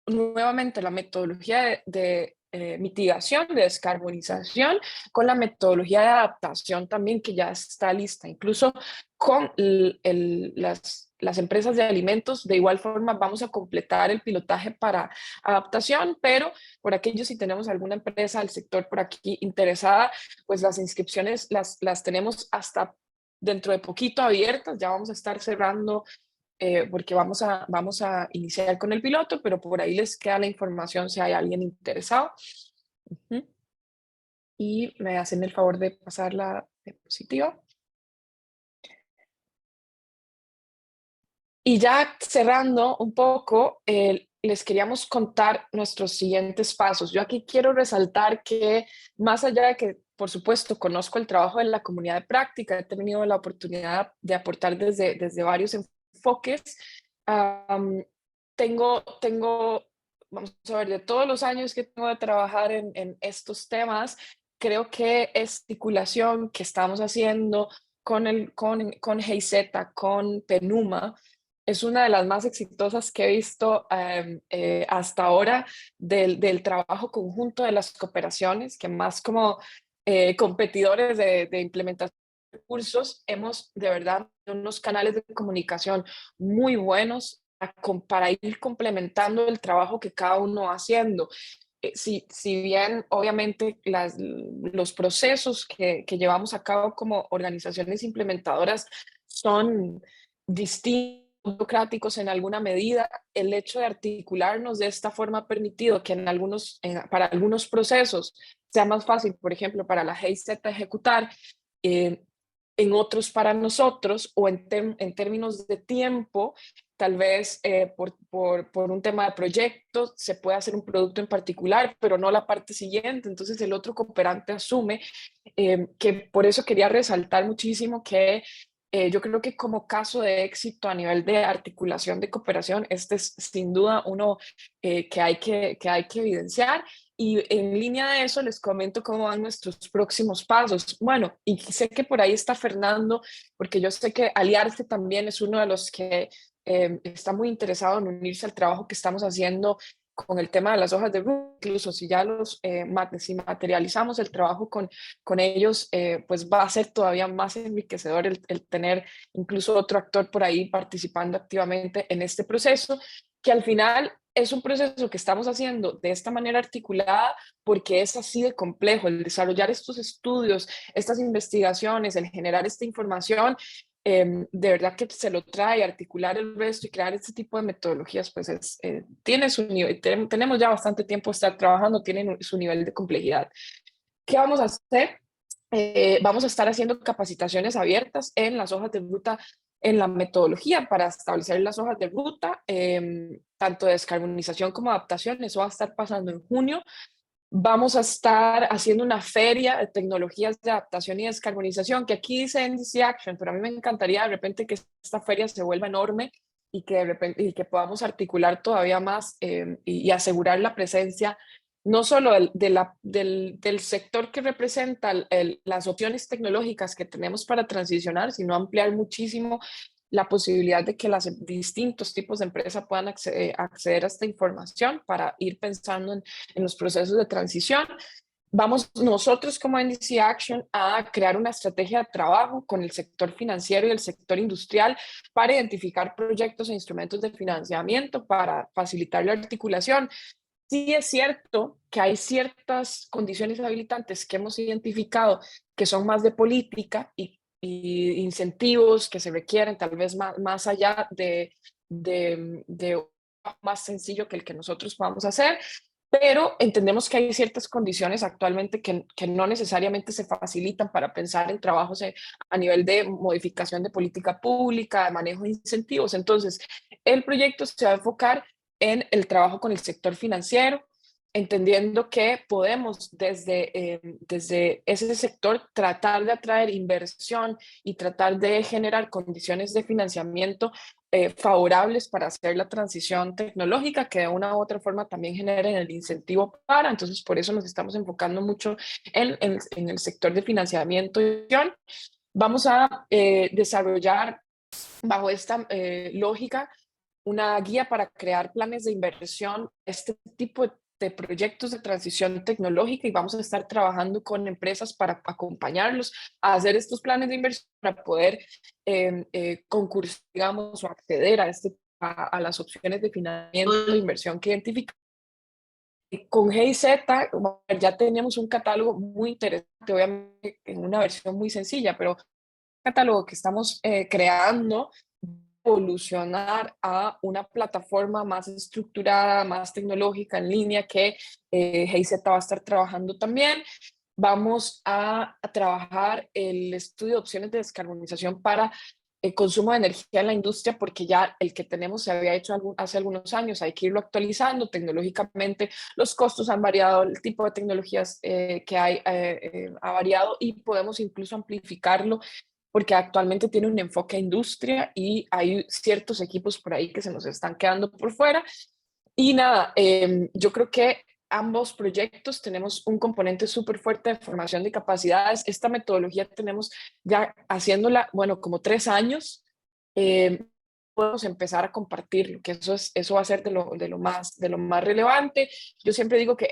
nuevamente la metodología de mitigación, de descarbonización, con la metodología de adaptación también que ya está lista, incluso con las empresas de alimentos. De igual forma vamos a completar el pilotaje para adaptación, pero por aquello, si tenemos alguna empresa del sector por aquí interesada, pues las inscripciones las tenemos hasta dentro de poquito abiertas. Ya vamos a estar cerrando porque vamos a iniciar con el piloto, pero por ahí les queda la información si hay alguien interesado. Y me hacen el favor de pasar la diapositiva. Y ya cerrando un poco, les queríamos contar nuestros siguientes pasos. Yo aquí quiero resaltar que más allá de que, por supuesto, conozco el trabajo de la comunidad de práctica, he tenido la oportunidad de aportar desde varios enfoques. Vamos a ver, de todos los años que tengo de trabajar en estos temas, creo que esta articulación que estamos haciendo con GIZ, con PENUMA, es una de las más exitosas que he visto hasta ahora del trabajo conjunto de las cooperaciones, que más como competidores de implementación de recursos, hemos de verdad unos canales de comunicación muy buenos para ir complementando el trabajo que cada uno va haciendo. Si bien obviamente los procesos que llevamos a cabo como organizaciones implementadoras son distintos, burocráticos en alguna medida, el hecho de articularnos de esta forma ha permitido que para algunos procesos sea más fácil, por ejemplo, para la GIZ ejecutar, en otros para nosotros, o en términos de tiempo, tal vez por un tema de proyecto se puede hacer un producto en particular, pero no la parte siguiente. Entonces el otro cooperante asume que por eso quería resaltar muchísimo que yo creo que como caso de éxito a nivel de articulación de cooperación, este es sin duda uno que hay que evidenciar. Y en línea de eso les comento cómo van nuestros próximos pasos. Bueno, y sé que por ahí está Fernando, porque yo sé que Aliarse también es uno de los que está muy interesado en unirse al trabajo que estamos haciendo con el tema de las hojas de ruta. Incluso si ya si materializamos el trabajo con ellos, pues va a ser todavía más enriquecedor el tener incluso otro actor por ahí participando activamente en este proceso, que al final es un proceso que estamos haciendo de esta manera articulada porque es así de complejo. El desarrollar estos estudios, estas investigaciones, el generar esta información, de verdad que se lo trae, articular el resto y crear este tipo de metodologías, pues tiene su nivel, tenemos ya bastante tiempo de estar trabajando, tienen su nivel de complejidad. ¿Qué vamos a hacer? Vamos a estar haciendo capacitaciones abiertas en las hojas de ruta, en la metodología para establecer las hojas de ruta, tanto de descarbonización como adaptación. Eso va a estar pasando en junio. Vamos a estar haciendo una feria de tecnologías de adaptación y descarbonización, que aquí dice NDC Action, pero a mí me encantaría de repente que esta feria se vuelva enorme y que de repente y que podamos articular todavía más y asegurar la presencia no solo del sector que representa las opciones tecnológicas que tenemos para transicionar, sino ampliar muchísimo la posibilidad de que los distintos tipos de empresas puedan acceder a esta información para ir pensando en los procesos de transición. Vamos nosotros como NDC Action a crear una estrategia de trabajo con el sector financiero y el sector industrial para identificar proyectos e instrumentos de financiamiento para facilitar la articulación. Sí es cierto que hay ciertas condiciones habilitantes que hemos identificado que son más de política y incentivos que se requieren tal vez más allá de más sencillo que el que nosotros podamos hacer, pero entendemos que hay ciertas condiciones actualmente que no necesariamente se facilitan para pensar en trabajos a nivel de modificación de política pública, de manejo de incentivos. Entonces, el proyecto se va a enfocar en el trabajo con el sector financiero, entendiendo que podemos desde ese sector tratar de atraer inversión y tratar de generar condiciones de financiamiento favorables para hacer la transición tecnológica que de una u otra forma también generen el incentivo para. Entonces, por eso nos estamos enfocando mucho en el sector de financiamiento. Vamos a desarrollar bajo esta lógica una guía para crear planes de inversión, este tipo de proyectos de transición tecnológica, y vamos a estar trabajando con empresas para acompañarlos a hacer estos planes de inversión para poder concursar, digamos, o acceder a las opciones de financiamiento de inversión que identificamos. Con GIZ ya teníamos un catálogo muy interesante, obviamente en una versión muy sencilla, pero un catálogo que estamos creando, evolucionar a una plataforma más estructurada, más tecnológica en línea que GIZ va a estar trabajando también. Vamos a trabajar el estudio de opciones de descarbonización para el consumo de energía en la industria, porque ya el que tenemos se había hecho hace algunos años, hay que irlo actualizando tecnológicamente, los costos han variado, el tipo de tecnologías que hay ha variado y podemos incluso amplificarlo porque actualmente tiene un enfoque a industria y hay ciertos equipos por ahí que se nos están quedando por fuera. Y nada, yo creo que ambos proyectos tenemos un componente súper fuerte de formación de capacidades. Esta metodología tenemos ya haciéndola, bueno, como 3 años. Podemos empezar a compartirlo, que eso va a ser de lo más relevante. Yo siempre digo que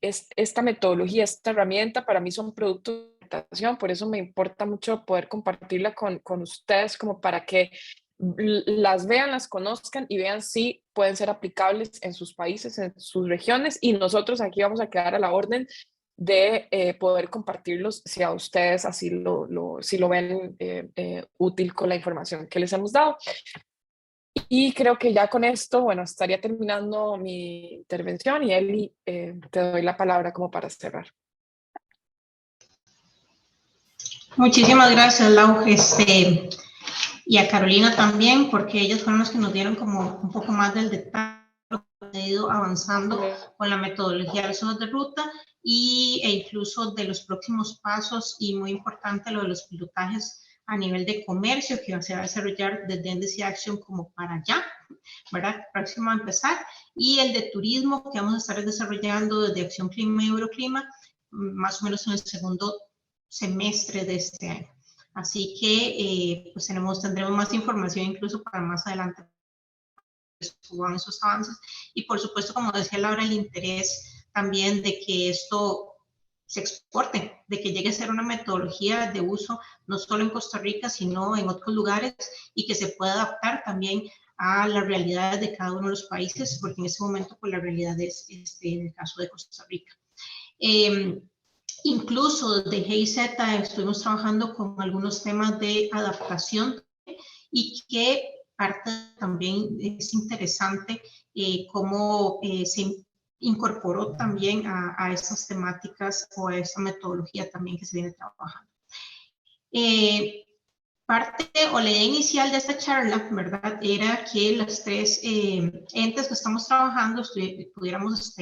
esta metodología, esta herramienta para mí son productos de adaptación, por eso me importa mucho poder compartirla con ustedes como para que las vean, las conozcan y vean si pueden ser aplicables en sus países, en sus regiones, y nosotros aquí vamos a quedar a la orden de poder compartirlos si a ustedes así si lo ven útil con la información que les hemos dado. Y creo que ya con esto, bueno, estaría terminando mi intervención y Eli, te doy la palabra como para cerrar. Muchísimas gracias, Lau. y a Carolina también, porque ellos fueron los que nos dieron como un poco más del detalle de ha ido avanzando con la metodología de las hojas de ruta e incluso de los próximos pasos, y muy importante lo de los pilotajes a nivel de comercio que se va a desarrollar desde NDC Action como para allá, ¿verdad? Próximo a empezar, y el de turismo que vamos a estar desarrollando desde Acción Clima y Euroclima, más o menos en el segundo semestre de este año. Así que pues tendremos más información incluso para más adelante suban esos avances, y por supuesto, como decía Laura, el interés también de que esto se exporte, de que llegue a ser una metodología de uso no solo en Costa Rica, sino en otros lugares, y que se pueda adaptar también a las realidades de cada uno de los países, porque en ese momento pues la realidad es en el caso de Costa Rica. Incluso desde GIZ estuvimos trabajando con algunos temas de adaptación, y que parte también es interesante cómo se incorporó también a estas temáticas o a esta metodología también que se viene trabajando. Parte o la idea inicial de esta charla, ¿verdad?, era que los tres entes que estamos trabajando pudiéramos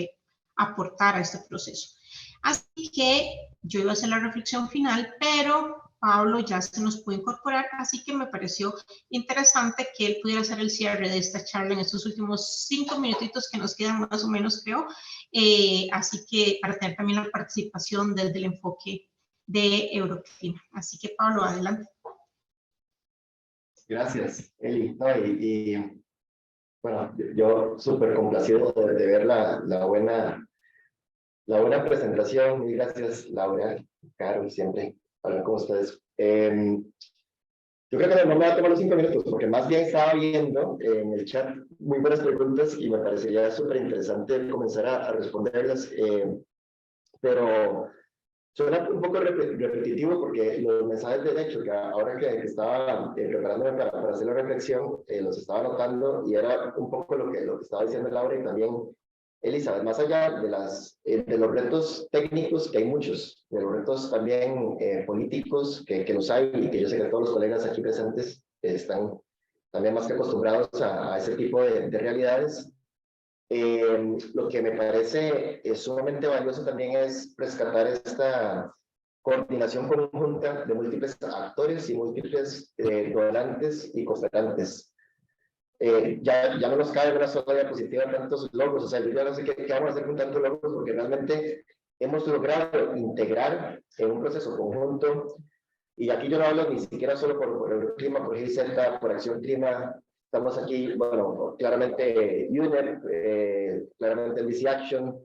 aportar a este proceso. Así que yo iba a hacer la reflexión final, pero Pablo ya se nos puede incorporar, así que me pareció interesante que él pudiera hacer el cierre de esta charla en estos últimos 5 minutitos que nos quedan más o menos, creo. Así que para tener también la participación desde el enfoque de Euroclima. Así que Pablo, adelante. Gracias, Eli. No, bueno, yo súper complacido de ver la buena presentación. Muy gracias, Laura, Caro, siempre hablar con ustedes. Yo creo que no me va a tomar los 5 minutos, porque más bien estaba viendo en el chat muy buenas preguntas y me parecería súper interesante comenzar a responderlas, pero suena un poco repetitivo, porque los mensajes de hecho que ahora que estaba preparándome para hacer la reflexión, los estaba anotando, y era un poco lo que estaba diciendo Laura y también Elizabeth, más allá de los retos técnicos, que hay muchos, de los retos también políticos, que los hay, y que yo sé que todos los colegas aquí presentes están también más que acostumbrados a ese tipo de realidades. Lo que me parece sumamente valioso también es rescatar esta coordinación conjunta de múltiples actores y múltiples donantes y cooperantes. Ya no nos cabe una sola diapositiva tantos logos, o sea, yo ya no sé qué vamos a hacer con tantos logos, porque realmente hemos logrado integrar en un proceso conjunto, y aquí yo no hablo ni siquiera solo por el clima, por GIZ, por Acción Clima. Estamos aquí, bueno, claramente UNEP, claramente NDC Action,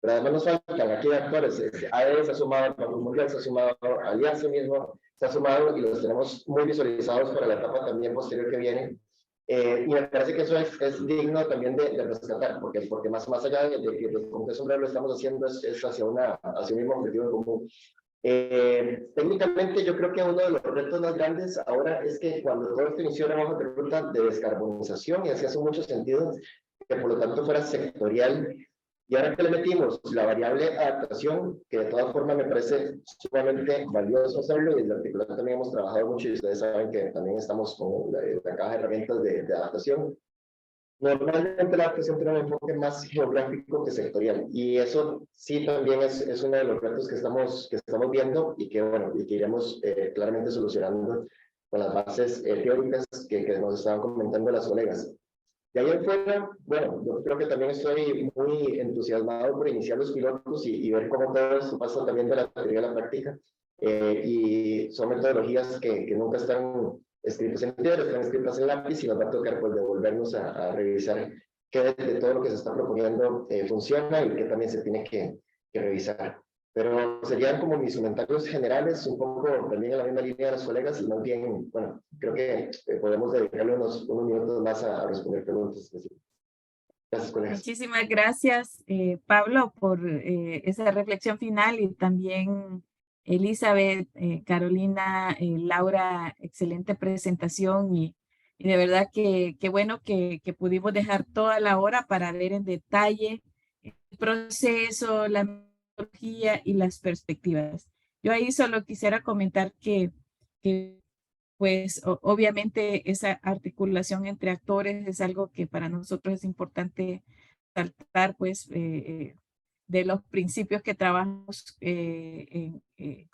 pero además nos faltan aquí actores. AED se ha sumado, el Banco Mundial se ha sumado, Alianza mismo se ha sumado, y los tenemos muy visualizados para la etapa también posterior que viene. Y me parece que eso es digno también de rescatar, porque más allá de con qué sombrero lo estamos haciendo, es hacia un mismo objetivo en común. Técnicamente yo creo que uno de los retos más grandes ahora es que cuando todo esto inició era hoja de ruta de descarbonización, y así hace mucho sentido que por lo tanto fuera sectorial, y ahora que le metimos la variable adaptación, que de todas formas me parece sumamente valioso hacerlo, y en particular también hemos trabajado mucho, y ustedes saben que también estamos con la caja de herramientas de adaptación. Normalmente la adaptación tiene un enfoque más geográfico que sectorial, y eso sí también es uno de los retos que estamos viendo, y que bueno, y que iremos claramente solucionando con las bases teóricas que nos estaban comentando las colegas. De ahí en fuera, bueno, yo creo que también estoy muy entusiasmado por iniciar los pilotos y ver cómo todo esto pasa también de la teoría a la práctica, y son metodologías que nunca están escritas en piedra, están escritas en lápiz, y nos va a tocar pues devolvernos a revisar qué de todo lo que se está proponiendo funciona, y qué también se tiene que revisar. Pero serían como mis comentarios generales, un poco también en la misma línea de los colegas, y más bien, bueno, creo que podemos dedicarle unos minutos más a responder preguntas. Gracias, colegas. Muchísimas gracias, Pablo, por esa reflexión final, y también Elizabeth, Carolina, Laura, excelente presentación, y de verdad que bueno que pudimos dejar toda la hora para ver en detalle el proceso, la metodología y las perspectivas. Yo ahí solo quisiera comentar que pues obviamente esa articulación entre actores es algo que para nosotros es importante saltar, pues, de los principios que trabajamos,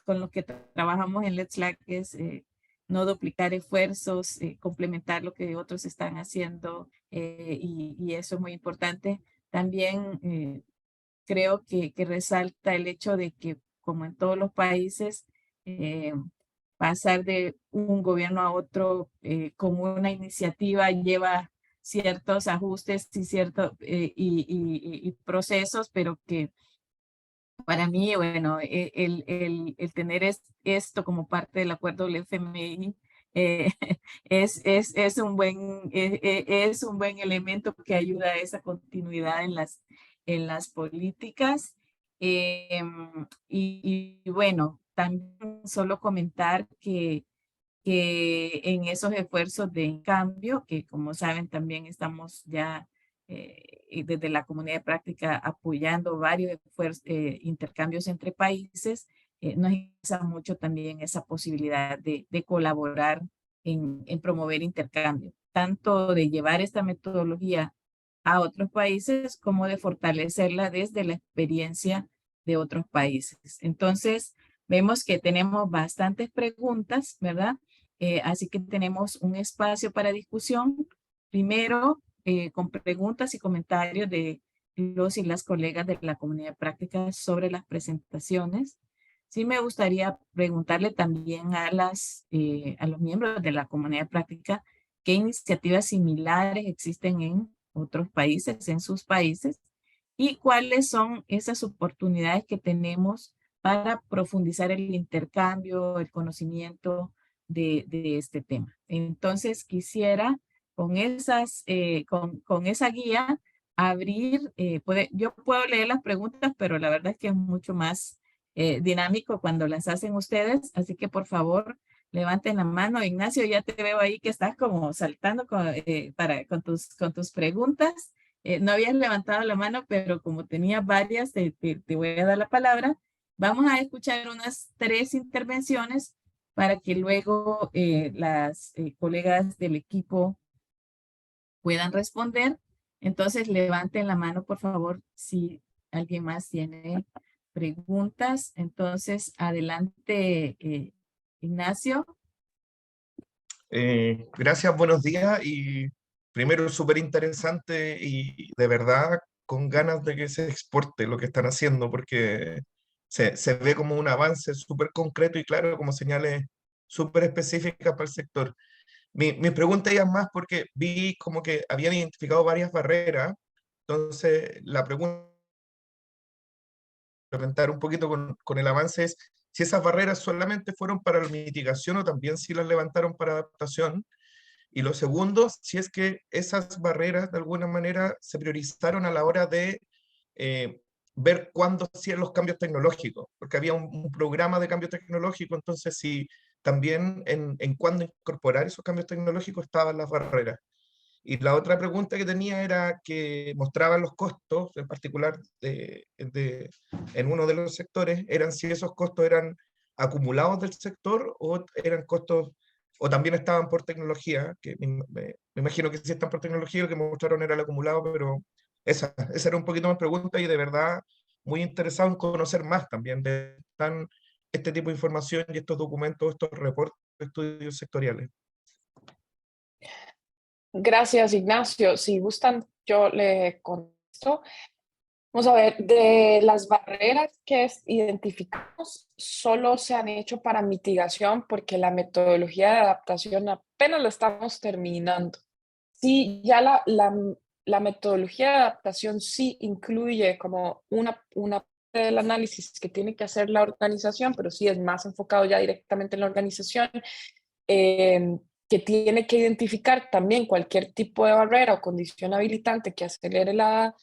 con los que trabajamos en Let's Slack, es no duplicar esfuerzos, complementar lo que otros están haciendo, y eso es muy importante. También creo que resalta el hecho de que, como en todos los países, pasar de un gobierno a otro con una iniciativa lleva ciertos ajustes y, y procesos, pero que para mí, bueno, el tener esto como parte del acuerdo del FMI eh, es un buen elemento que ayuda a esa continuidad en las políticas. Y bueno, también solo comentar que en esos esfuerzos de cambio, que como saben también estamos ya y desde la comunidad de práctica apoyando varios intercambios entre países, nos interesa mucho también esa posibilidad de colaborar en promover intercambio, tanto de llevar esta metodología a otros países como de fortalecerla desde la experiencia de otros países. Entonces, vemos que tenemos bastantes preguntas, ¿verdad? Así que tenemos un espacio para discusión. Primero, con preguntas y comentarios de los y las colegas de la comunidad de práctica sobre las presentaciones. Sí me gustaría preguntarle también a los miembros de la comunidad de práctica qué iniciativas similares existen en otros países, en sus países, y cuáles son esas oportunidades que tenemos para profundizar el intercambio, el conocimiento de este tema. Entonces quisiera con esa guía abrir, yo puedo leer las preguntas, pero la verdad es que es mucho más dinámico cuando las hacen ustedes, así que por favor levanten la mano. Ignacio, ya te veo ahí que estás como saltando con tus preguntas. No habías levantado la mano, pero como tenía varias, te voy a dar la palabra. Vamos a escuchar unas 3 intervenciones para que luego las colegas del equipo puedan responder. Entonces, levanten la mano, por favor, si alguien más tiene preguntas. Entonces, adelante, Ignacio. Gracias, buenos días. Y primero, súper interesante y de verdad con ganas de que se exporte lo que están haciendo, porque se ve como un avance súper concreto y claro, como señales súper específicas para el sector. Mi pregunta ya es más porque vi como que habían identificado varias barreras, entonces la pregunta, complementar un poquito con el avance, es si esas barreras solamente fueron para la mitigación o también si las levantaron para adaptación. Y lo segundo, si es que esas barreras de alguna manera se priorizaron a la hora de ver cuándo hacían los cambios tecnológicos, porque había un programa de cambio tecnológico, entonces si también en cuándo incorporar esos cambios tecnológicos estaban las barreras. Y la otra pregunta que tenía era que mostraban los costos, en particular en uno de los sectores, eran si esos costos eran acumulados del sector o eran costos, o también estaban por tecnología, que me imagino que si están por tecnología, lo que mostraron era el acumulado, pero esa era un poquito más pregunta y de verdad muy interesado en conocer más también de este tipo de información y estos documentos, estos reportes, estudios sectoriales. Gracias, Ignacio. Si gustan, yo le contesto. Vamos a ver, de las barreras que identificamos, solo se han hecho para mitigación porque la metodología de adaptación apenas la estamos terminando. Sí, ya la metodología de adaptación sí incluye como una parte del análisis que tiene que hacer la organización, pero sí es más enfocado ya directamente en la organización, que tiene que identificar también cualquier tipo de barrera o condición habilitante que acelere la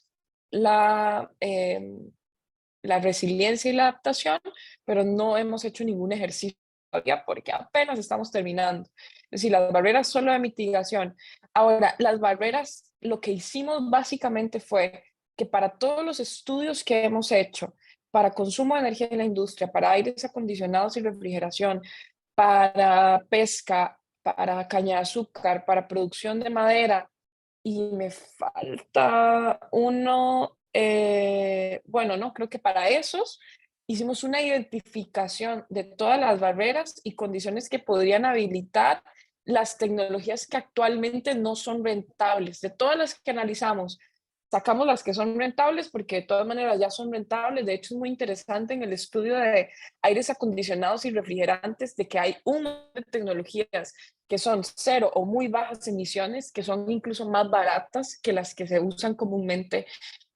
resiliencia y la adaptación, pero no hemos hecho ningún ejercicio todavía porque apenas estamos terminando. Es decir, las barreras solo de mitigación. Ahora, las barreras, lo que hicimos básicamente fue que para todos los estudios que hemos hecho, para consumo de energía en la industria, para aires acondicionados y refrigeración, para pesca, para caña de azúcar, para producción de madera, y me falta uno, bueno, no, creo que para esos hicimos una identificación de todas las barreras y condiciones que podrían habilitar las tecnologías que actualmente no son rentables. De todas las que analizamos, sacamos las que son rentables porque de todas maneras ya son rentables. De hecho, es muy interesante en el estudio de aires acondicionados y refrigerantes de que hay un montón de tecnologías que son cero o muy bajas emisiones, que son incluso más baratas que las que se usan comúnmente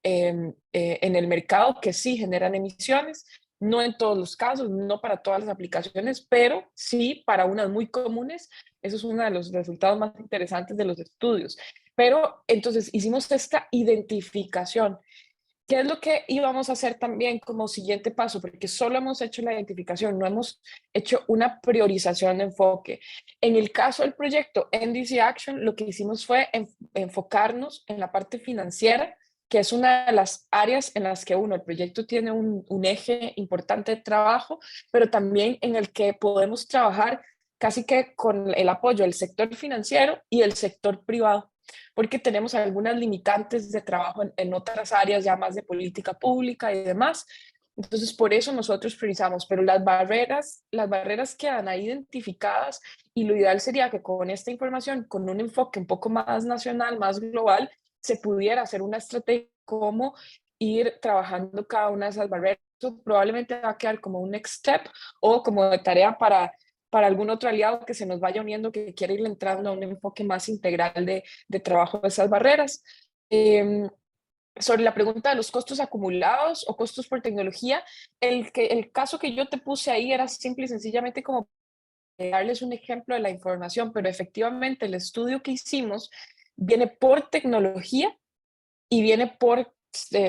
en el mercado, que sí generan emisiones. No en todos los casos, no para todas las aplicaciones, pero sí para unas muy comunes. Eso es uno de los resultados más interesantes de los estudios. Pero entonces hicimos esta identificación. ¿Qué es lo que íbamos a hacer también como siguiente paso? Porque solo hemos hecho la identificación, no hemos hecho una priorización de enfoque. En el caso del proyecto NDC Action, lo que hicimos fue enfocarnos en la parte financiera, que es una de las áreas en las que el proyecto tiene un eje importante de trabajo, pero también en el que podemos trabajar casi que con el apoyo del sector financiero y el sector privado, porque tenemos algunas limitantes de trabajo en otras áreas ya más de política pública y demás. Entonces, por eso nosotros priorizamos, pero las barreras quedan ahí identificadas y lo ideal sería que con esta información, con un enfoque un poco más nacional, más global, se pudiera hacer una estrategia como ir trabajando cada una de esas barreras. Eso probablemente va a quedar como un next step o como de tarea para algún otro aliado que se nos vaya uniendo, que quiera ir entrando a un enfoque más integral de trabajo de esas barreras. Sobre la pregunta de los costos acumulados o costos por tecnología, el caso que yo te puse ahí era simple y sencillamente como darles un ejemplo de la información, pero efectivamente el estudio que hicimos viene por tecnología y viene por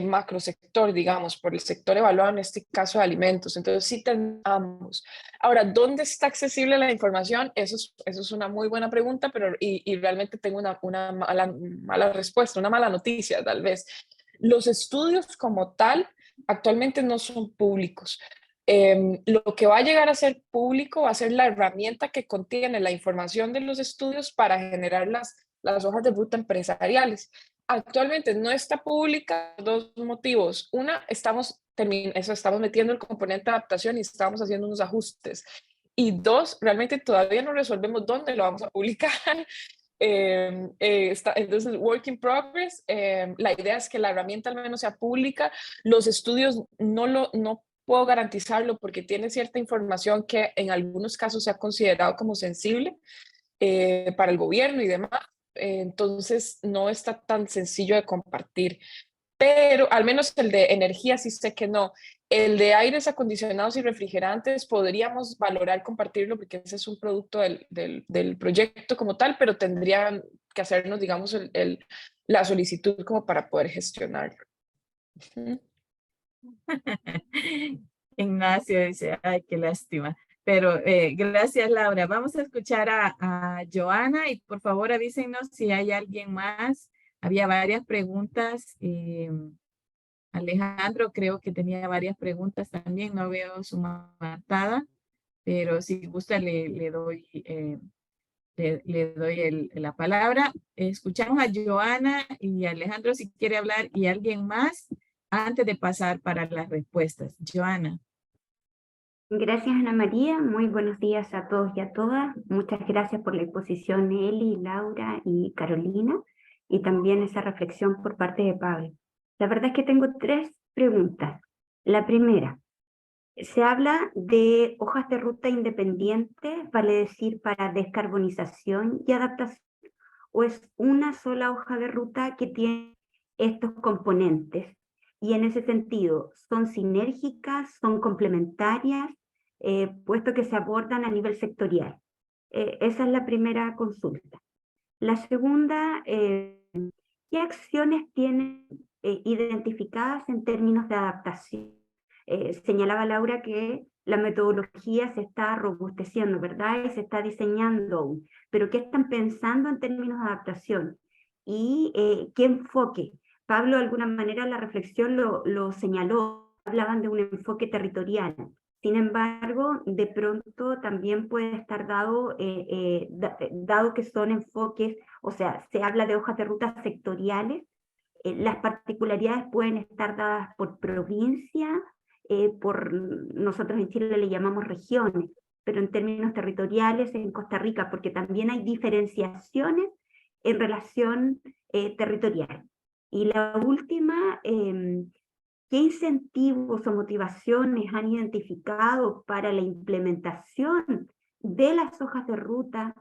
macrosector, digamos, por el sector evaluado, en este caso de alimentos. Entonces sí tenemos. Ahora, ¿dónde está accesible la información? Eso es una muy buena pregunta, pero y realmente tengo una mala respuesta, una mala noticia tal vez. Los estudios como tal actualmente no son públicos. Lo que va a llegar a ser público va a ser la herramienta que contiene la información de los estudios para generar las hojas de ruta empresariales. Actualmente no está pública por dos motivos. Una, estamos metiendo el componente de adaptación y estamos haciendo unos ajustes. Y dos, realmente todavía no resolvemos dónde lo vamos a publicar. Entonces, work in progress. La idea es que la herramienta al menos sea pública. Los estudios no puedo garantizarlo porque tiene cierta información que en algunos casos se ha considerado como sensible para el gobierno y demás. Entonces, no está tan sencillo de compartir. Pero al menos el de energía sí sé que no. El de aires acondicionados y refrigerantes podríamos valorar compartirlo porque ese es un producto del proyecto como tal, pero tendrían que hacernos, digamos, la solicitud como para poder gestionarlo. Ignacio dice, ay, qué lástima. Pero gracias, Laura. Vamos a escuchar a Joana y por favor avísenos si hay alguien más. Había varias preguntas. Alejandro creo que tenía varias preguntas también. No veo su matada, pero si gusta le doy, la palabra. Escuchamos a Joana y Alejandro si quiere hablar y alguien más antes de pasar para las respuestas. Joana. Gracias, Ana María. Muy buenos días a todos y a todas. Muchas gracias por la exposición, Eli, Laura y Carolina, y también esa reflexión por parte de Pablo. La verdad es que tengo 3 preguntas. La primera, se habla de hojas de ruta independientes, vale decir, para descarbonización y adaptación, o es una sola hoja de ruta que tiene estos componentes. Y en ese sentido, ¿son sinérgicas, son complementarias, puesto que se abordan a nivel sectorial? Esa es la primera consulta. La segunda, ¿qué acciones tienen identificadas en términos de adaptación? Señalaba Laura que la metodología se está robusteciendo, ¿verdad? Y se está diseñando aún. Pero ¿qué están pensando en términos de adaptación? ¿Y qué enfoque? Pablo, de alguna manera, la reflexión lo señaló. Hablaban de un enfoque territorial. Sin embargo, de pronto también puede estar dado, dado que son enfoques, o sea, se habla de hojas de ruta sectoriales, las particularidades pueden estar dadas por provincia, nosotros en Chile le llamamos regiones, pero en términos territoriales en Costa Rica, porque también hay diferenciaciones en relación territorial. Y la última, ¿qué incentivos o motivaciones han identificado para la implementación de las hojas de ruta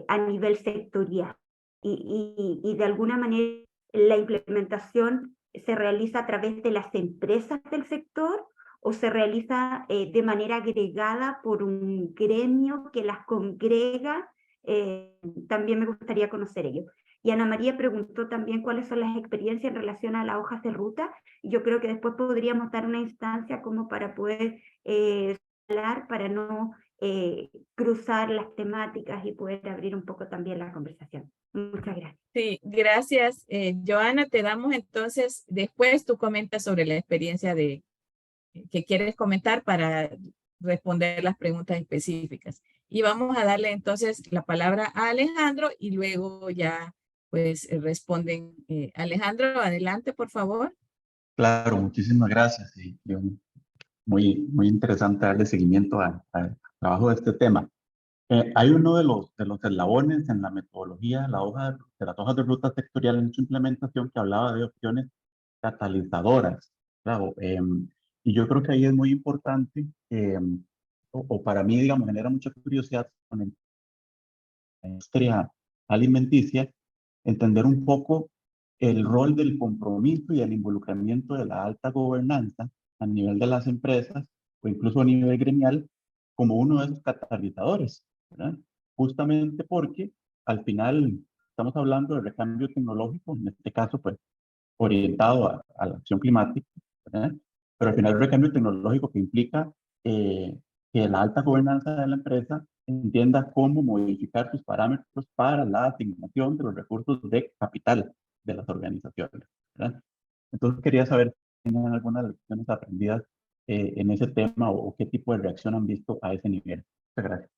a nivel sectorial? Y de alguna manera la implementación se realiza a través de las empresas del sector o se realiza de manera agregada por un gremio que las congrega. También me gustaría conocer ello. Y Ana María preguntó también cuáles son las experiencias en relación a las hojas de ruta. Yo creo que después podríamos dar una instancia como para poder hablar, para no cruzar las temáticas y poder abrir un poco también la conversación. Muchas gracias. Sí, gracias. Joana, te damos entonces, después tú comentas sobre la experiencia que quieres comentar para responder las preguntas específicas. Y vamos a darle entonces la palabra a Alejandro y luego ya pues responden. Alejandro, adelante, por favor. Claro, muchísimas gracias. Y muy interesante darle seguimiento al trabajo de este tema. Hay uno de los eslabones en la metodología de las hojas de ruta sectorial en su implementación que hablaba de opciones catalizadoras. Claro, y yo creo que ahí es muy importante, o para mí, digamos, genera mucha curiosidad con la industria alimenticia, entender un poco el rol del compromiso y el involucramiento de la alta gobernanza a nivel de las empresas o incluso a nivel gremial como uno de esos catalizadores, ¿verdad? Justamente porque al final estamos hablando de recambio tecnológico, en este caso pues orientado a la acción climática, ¿verdad? Pero al final el recambio tecnológico que implica que la alta gobernanza de la empresa entienda cómo modificar sus parámetros para la asignación de los recursos de capital de las organizaciones, ¿verdad? Entonces quería saber si tienen algunas lecciones aprendidas en ese tema o qué tipo de reacción han visto a ese nivel. Muchas gracias.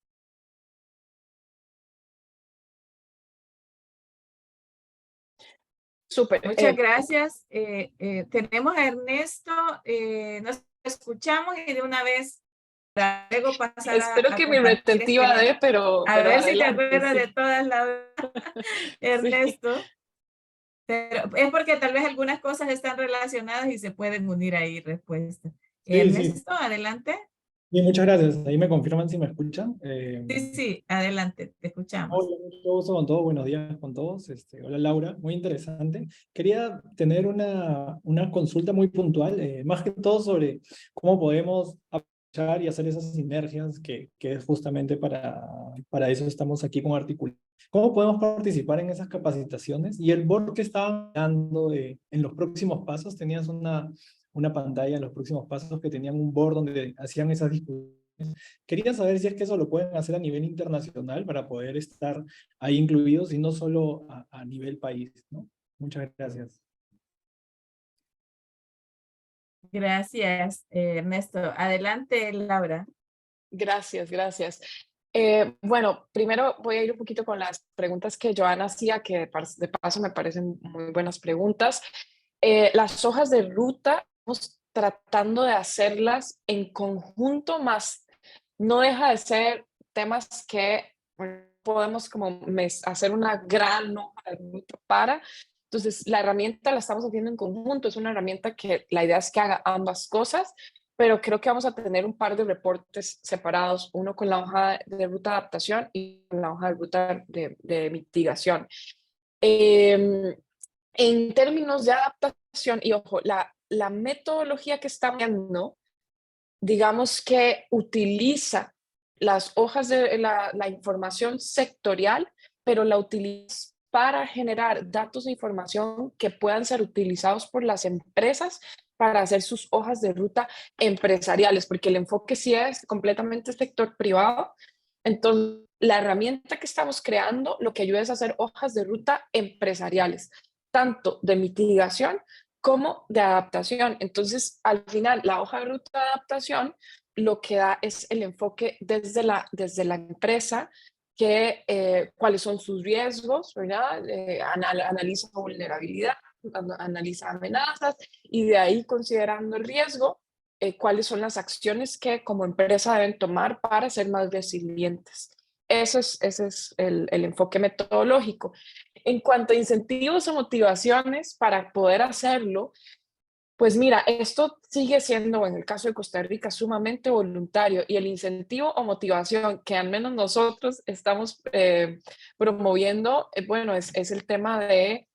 Súper. Muchas gracias. Tenemos a Ernesto, nos escuchamos y de una vez para luego pasar Espero a que mi compartir retentiva dé, pero a ver si te adelante, acuerdas sí. de todas las Ernesto. Sí. Pero es porque tal vez algunas cosas están relacionadas y se pueden unir ahí respuestas. Sí, Ernesto, adelante. sí, muchas gracias. Ahí me confirman si me escuchan. Sí, adelante, te escuchamos. Hola, mucho gusto con todos, buenos días con todos. Hola Laura, muy interesante. Quería tener una consulta muy puntual, más que todo sobre cómo podemos aprovechar y hacer esas sinergias que es justamente para eso estamos aquí con Articular. ¿Cómo podemos participar en esas capacitaciones? Y el board que estaban dando en los próximos pasos, tenías una pantalla en los próximos pasos que tenían un board donde hacían esas discusiones. Quería saber si es que eso lo pueden hacer a nivel internacional para poder estar ahí incluidos y no solo a nivel país, ¿no? Muchas gracias. Gracias, Ernesto. Adelante, Laura. Gracias, gracias. Bueno, primero voy a ir un poquito con las preguntas que Joana hacía, que de paso me parecen muy buenas preguntas. Las hojas de ruta, estamos tratando de hacerlas en conjunto, más no deja de ser temas que podemos como hacer una gran hoja de ruta para. Entonces, la herramienta la estamos haciendo en conjunto, es una herramienta que la idea es que haga ambas cosas, pero creo que vamos a tener un par de reportes separados, uno con la hoja de ruta de adaptación y con la hoja de ruta de mitigación. En términos de adaptación, y ojo, la metodología que estamos viendo, digamos que utiliza las hojas de la información sectorial, pero la utiliza para generar datos e información que puedan ser utilizados por las empresas para hacer sus hojas de ruta empresariales, porque el enfoque sí es completamente sector privado. Entonces, la herramienta que estamos creando lo que ayuda es a hacer hojas de ruta empresariales, tanto de mitigación como de adaptación. Entonces, al final, la hoja de ruta de adaptación lo que da es el enfoque desde la empresa, que cuáles son sus riesgos, ¿verdad? Analiza vulnerabilidad, analiza amenazas y de ahí, considerando el riesgo, cuáles son las acciones que como empresa deben tomar para ser más resilientes. Ese es el enfoque metodológico. En cuanto a incentivos o motivaciones para poder hacerlo, pues mira, esto sigue siendo, en el caso de Costa Rica, sumamente voluntario, y el incentivo o motivación que al menos nosotros estamos promoviendo, bueno, es el tema de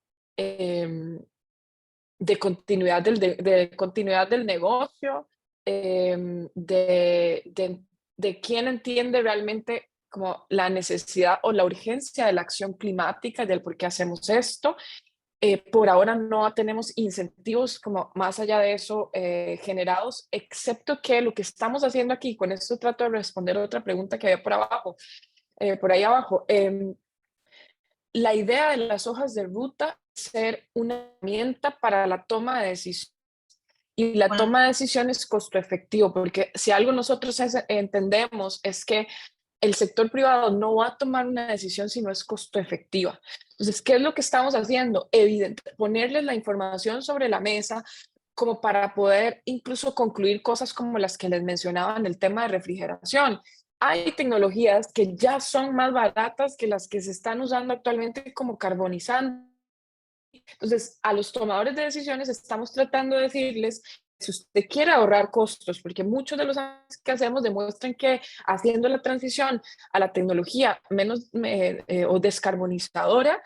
continuidad de continuidad del negocio, de quién entiende realmente como la necesidad o la urgencia de la acción climática, del por qué hacemos esto. Por ahora no tenemos incentivos como más allá de eso generados, excepto que lo que estamos haciendo aquí, con esto trato de responder otra pregunta que había por ahí abajo. La idea de las hojas de ruta es ser una herramienta para la toma de decisiones. Y la toma de decisiones es costo efectivo, porque si algo nosotros entendemos es que el sector privado no va a tomar una decisión si no es costo efectiva. Entonces, ¿qué es lo que estamos haciendo? Ponerles la información sobre la mesa como para poder incluso concluir cosas como las que les mencionaba en el tema de refrigeración. Hay tecnologías que ya son más baratas que las que se están usando actualmente como carbonizantes. Entonces, a los tomadores de decisiones estamos tratando de decirles, si usted quiere ahorrar costos, porque muchos de los análisis que hacemos demuestran que haciendo la transición a la tecnología menos o descarbonizadora,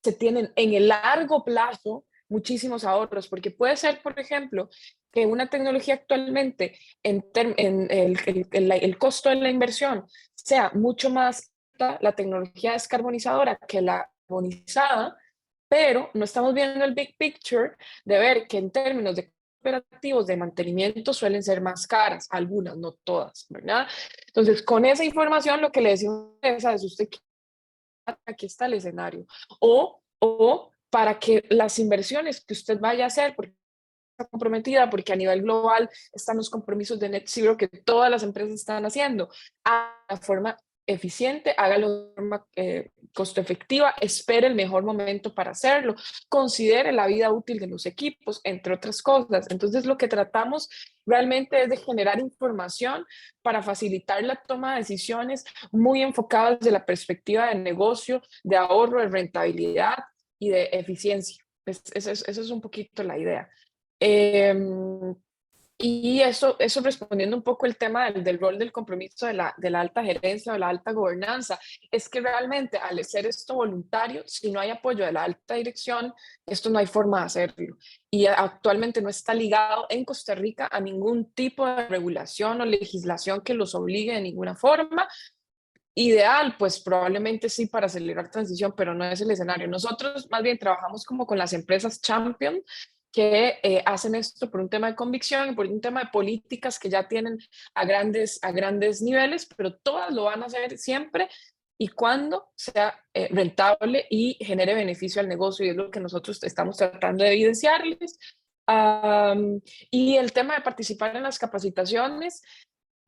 se tienen en el largo plazo muchísimos ahorros, porque puede ser, por ejemplo, que una tecnología actualmente, en el costo de la inversión sea mucho más alta, la tecnología descarbonizadora que la carbonizada, pero no estamos viendo el big picture de ver que en términos de operativos de mantenimiento suelen ser más caras, algunas, no todas, ¿verdad? Entonces, con esa información, lo que le decimos es, usted aquí está el escenario, o para que las inversiones que usted vaya a hacer, porque está comprometida, porque a nivel global están los compromisos de net zero que todas las empresas están haciendo, a la forma eficiente, hágalo de forma costo efectiva, espere el mejor momento para hacerlo, considere la vida útil de los equipos, entre otras cosas. Entonces, lo que tratamos realmente es de generar información para facilitar la toma de decisiones muy enfocadas desde la perspectiva de negocio, de ahorro, de rentabilidad y de eficiencia. Esa es un poquito la idea. Y eso respondiendo un poco el tema del rol del compromiso de la alta gerencia o la alta gobernanza, es que realmente al ser esto voluntario, si no hay apoyo de la alta dirección, esto no hay forma de hacerlo. Y actualmente no está ligado en Costa Rica a ningún tipo de regulación o legislación que los obligue de ninguna forma. Ideal, pues probablemente sí para acelerar transición, pero no es el escenario. Nosotros más bien trabajamos como con las empresas champion que hacen esto por un tema de convicción y por un tema de políticas que ya tienen a grandes niveles, pero todas lo van a hacer siempre y cuando sea rentable y genere beneficio al negocio, y es lo que nosotros estamos tratando de evidenciarles. Y el tema de participar en las capacitaciones,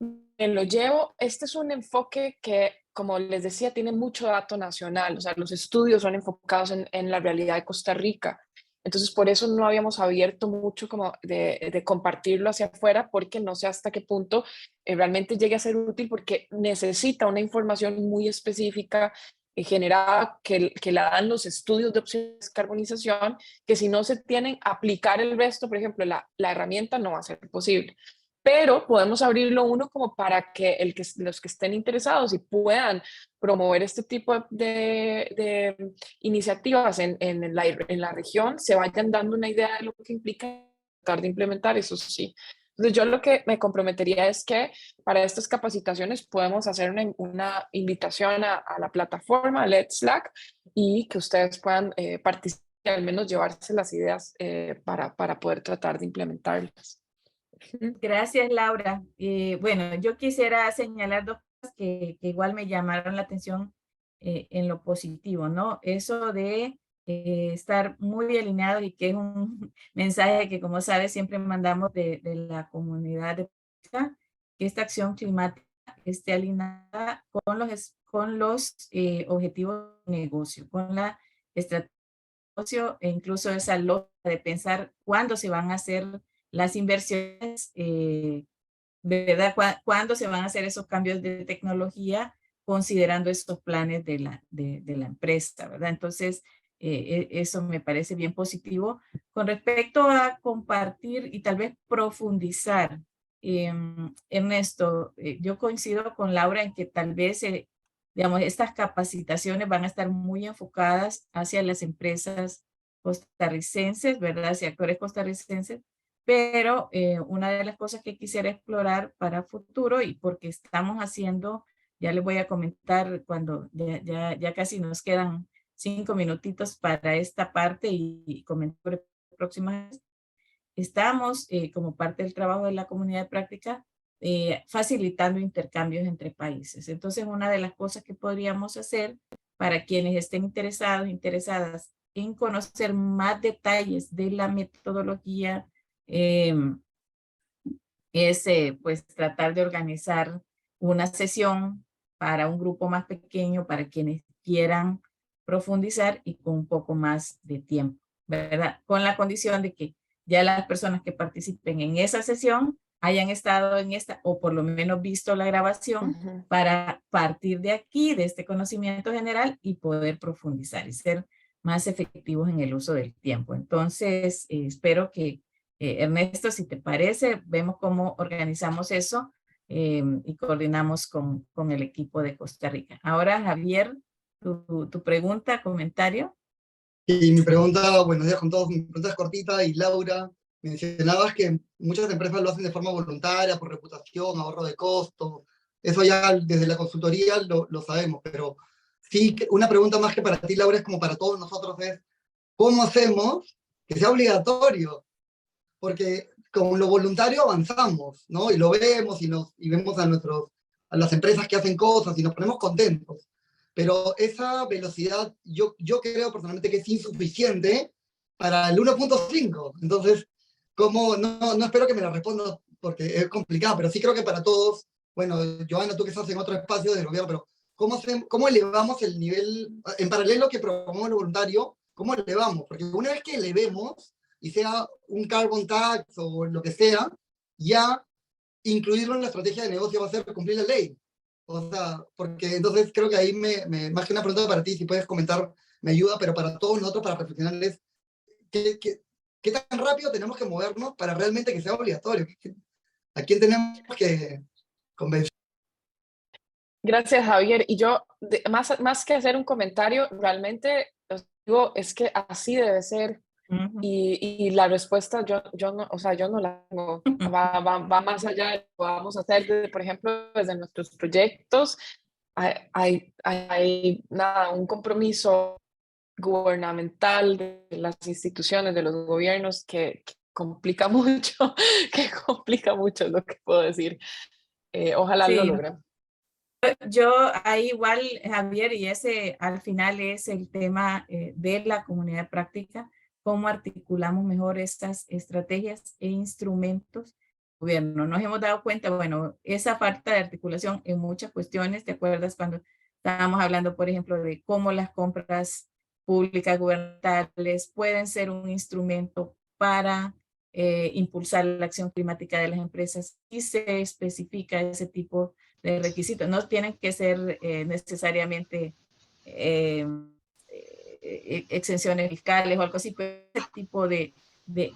me lo llevo. Este es un enfoque que, como les decía, tiene mucho dato nacional, o sea, los estudios son enfocados en la realidad de Costa Rica. Entonces, por eso no habíamos abierto mucho como de compartirlo hacia afuera, porque no sé hasta qué punto realmente llegue a ser útil, porque necesita una información muy específica generada que la dan los estudios de opciones de descarbonización, que si no se tienen, aplicar el resto, por ejemplo, la herramienta no va a ser posible. Pero podemos abrirlo uno como para que, los que estén interesados y puedan promover este tipo de iniciativas en la región, se vayan dando una idea de lo que implica tratar de implementar, eso sí. Entonces yo lo que me comprometería es que para estas capacitaciones podemos hacer una invitación a la plataforma Let's Slack y que ustedes puedan participar y al menos llevarse las ideas para poder tratar de implementarlas. Gracias, Laura. Bueno, yo quisiera señalar dos cosas que igual me llamaron la atención en lo positivo, ¿no? Eso de estar muy alineado y que es un mensaje que, como sabes, siempre mandamos de la comunidad de pesca, que esta acción climática esté alineada con los objetivos de negocio, con la estrategia de negocio, e incluso esa lógica de pensar cuándo se van a hacer las inversiones, ¿verdad? Cuándo se van a hacer esos cambios de tecnología, considerando estos planes de la empresa, ¿verdad? Entonces, eso me parece bien positivo. Con respecto a compartir y tal vez profundizar, Ernesto, yo coincido con Laura en que tal vez, digamos, estas capacitaciones van a estar muy enfocadas hacia las empresas costarricenses, ¿verdad? Hacia actores costarricenses, pero una de las cosas que quisiera explorar para futuro, y porque estamos haciendo, ya les voy a comentar cuando ya casi nos quedan 5 minutitos para esta parte y comentar próximas. Estamos, como parte del trabajo de la comunidad de práctica, facilitando intercambios entre países. Entonces, una de las cosas que podríamos hacer para quienes estén interesadas en conocer más detalles de la metodología, es pues tratar de organizar una sesión para un grupo más pequeño, para quienes quieran profundizar y con un poco más de tiempo, ¿verdad? Con la condición de que ya las personas que participen en esa sesión hayan estado en esta, o por lo menos visto la grabación, para partir de aquí, de este conocimiento general, y poder profundizar y ser más efectivos en el uso del tiempo. Entonces, espero que, Ernesto, si te parece, vemos cómo organizamos eso y coordinamos con el equipo de Costa Rica. Ahora, Javier, tu pregunta, comentario. Y mi pregunta, buenos días con todos, mi pregunta es cortita. Y Laura, mencionabas que muchas empresas lo hacen de forma voluntaria, por reputación, ahorro de costo. Eso ya desde la consultoría lo sabemos, pero sí, una pregunta más que para ti, Laura, es como para todos nosotros, es ¿cómo hacemos que sea obligatorio? Porque con lo voluntario avanzamos, ¿no? Y lo vemos y vemos a las empresas que hacen cosas y nos ponemos contentos. Pero esa velocidad yo creo personalmente que es insuficiente para el 1.5. Entonces, no espero que me la responda porque es complicado, pero sí creo que para todos, bueno, Joana, tú que estás en otro espacio del gobierno, pero ¿cómo elevamos el nivel, en paralelo que promovemos lo voluntario, cómo elevamos? Porque una vez que elevemos, y sea un carbon tax o lo que sea, ya incluirlo en la estrategia de negocio va a ser cumplir la ley. O sea, porque entonces creo que ahí más que una pregunta para ti, si puedes comentar, me ayuda, pero para todos nosotros, para reflexionarles, ¿qué tan rápido tenemos que movernos para realmente que sea obligatorio? ¿A quién tenemos que convencer? Gracias, Javier. Y yo, más que hacer un comentario, realmente os digo, es que así debe ser. Y la respuesta yo no la tengo, va más allá de lo que vamos a hacer, por ejemplo, desde nuestros proyectos, hay un compromiso gubernamental de las instituciones, de los gobiernos que complica mucho, es lo que puedo decir. Ojalá lo logren. Yo ahí igual, Javier, y ese al final es el tema de la comunidad de práctica, cómo articulamos mejor estas estrategias e instrumentos. Gobierno, nos hemos dado cuenta, bueno, esa falta de articulación en muchas cuestiones. ¿Te acuerdas cuando estábamos hablando, por ejemplo, de cómo las compras públicas gubernamentales pueden ser un instrumento para impulsar la acción climática de las empresas, y se especifica ese tipo de requisitos? No tienen que ser necesariamente exenciones fiscales o algo así, pero ese tipo de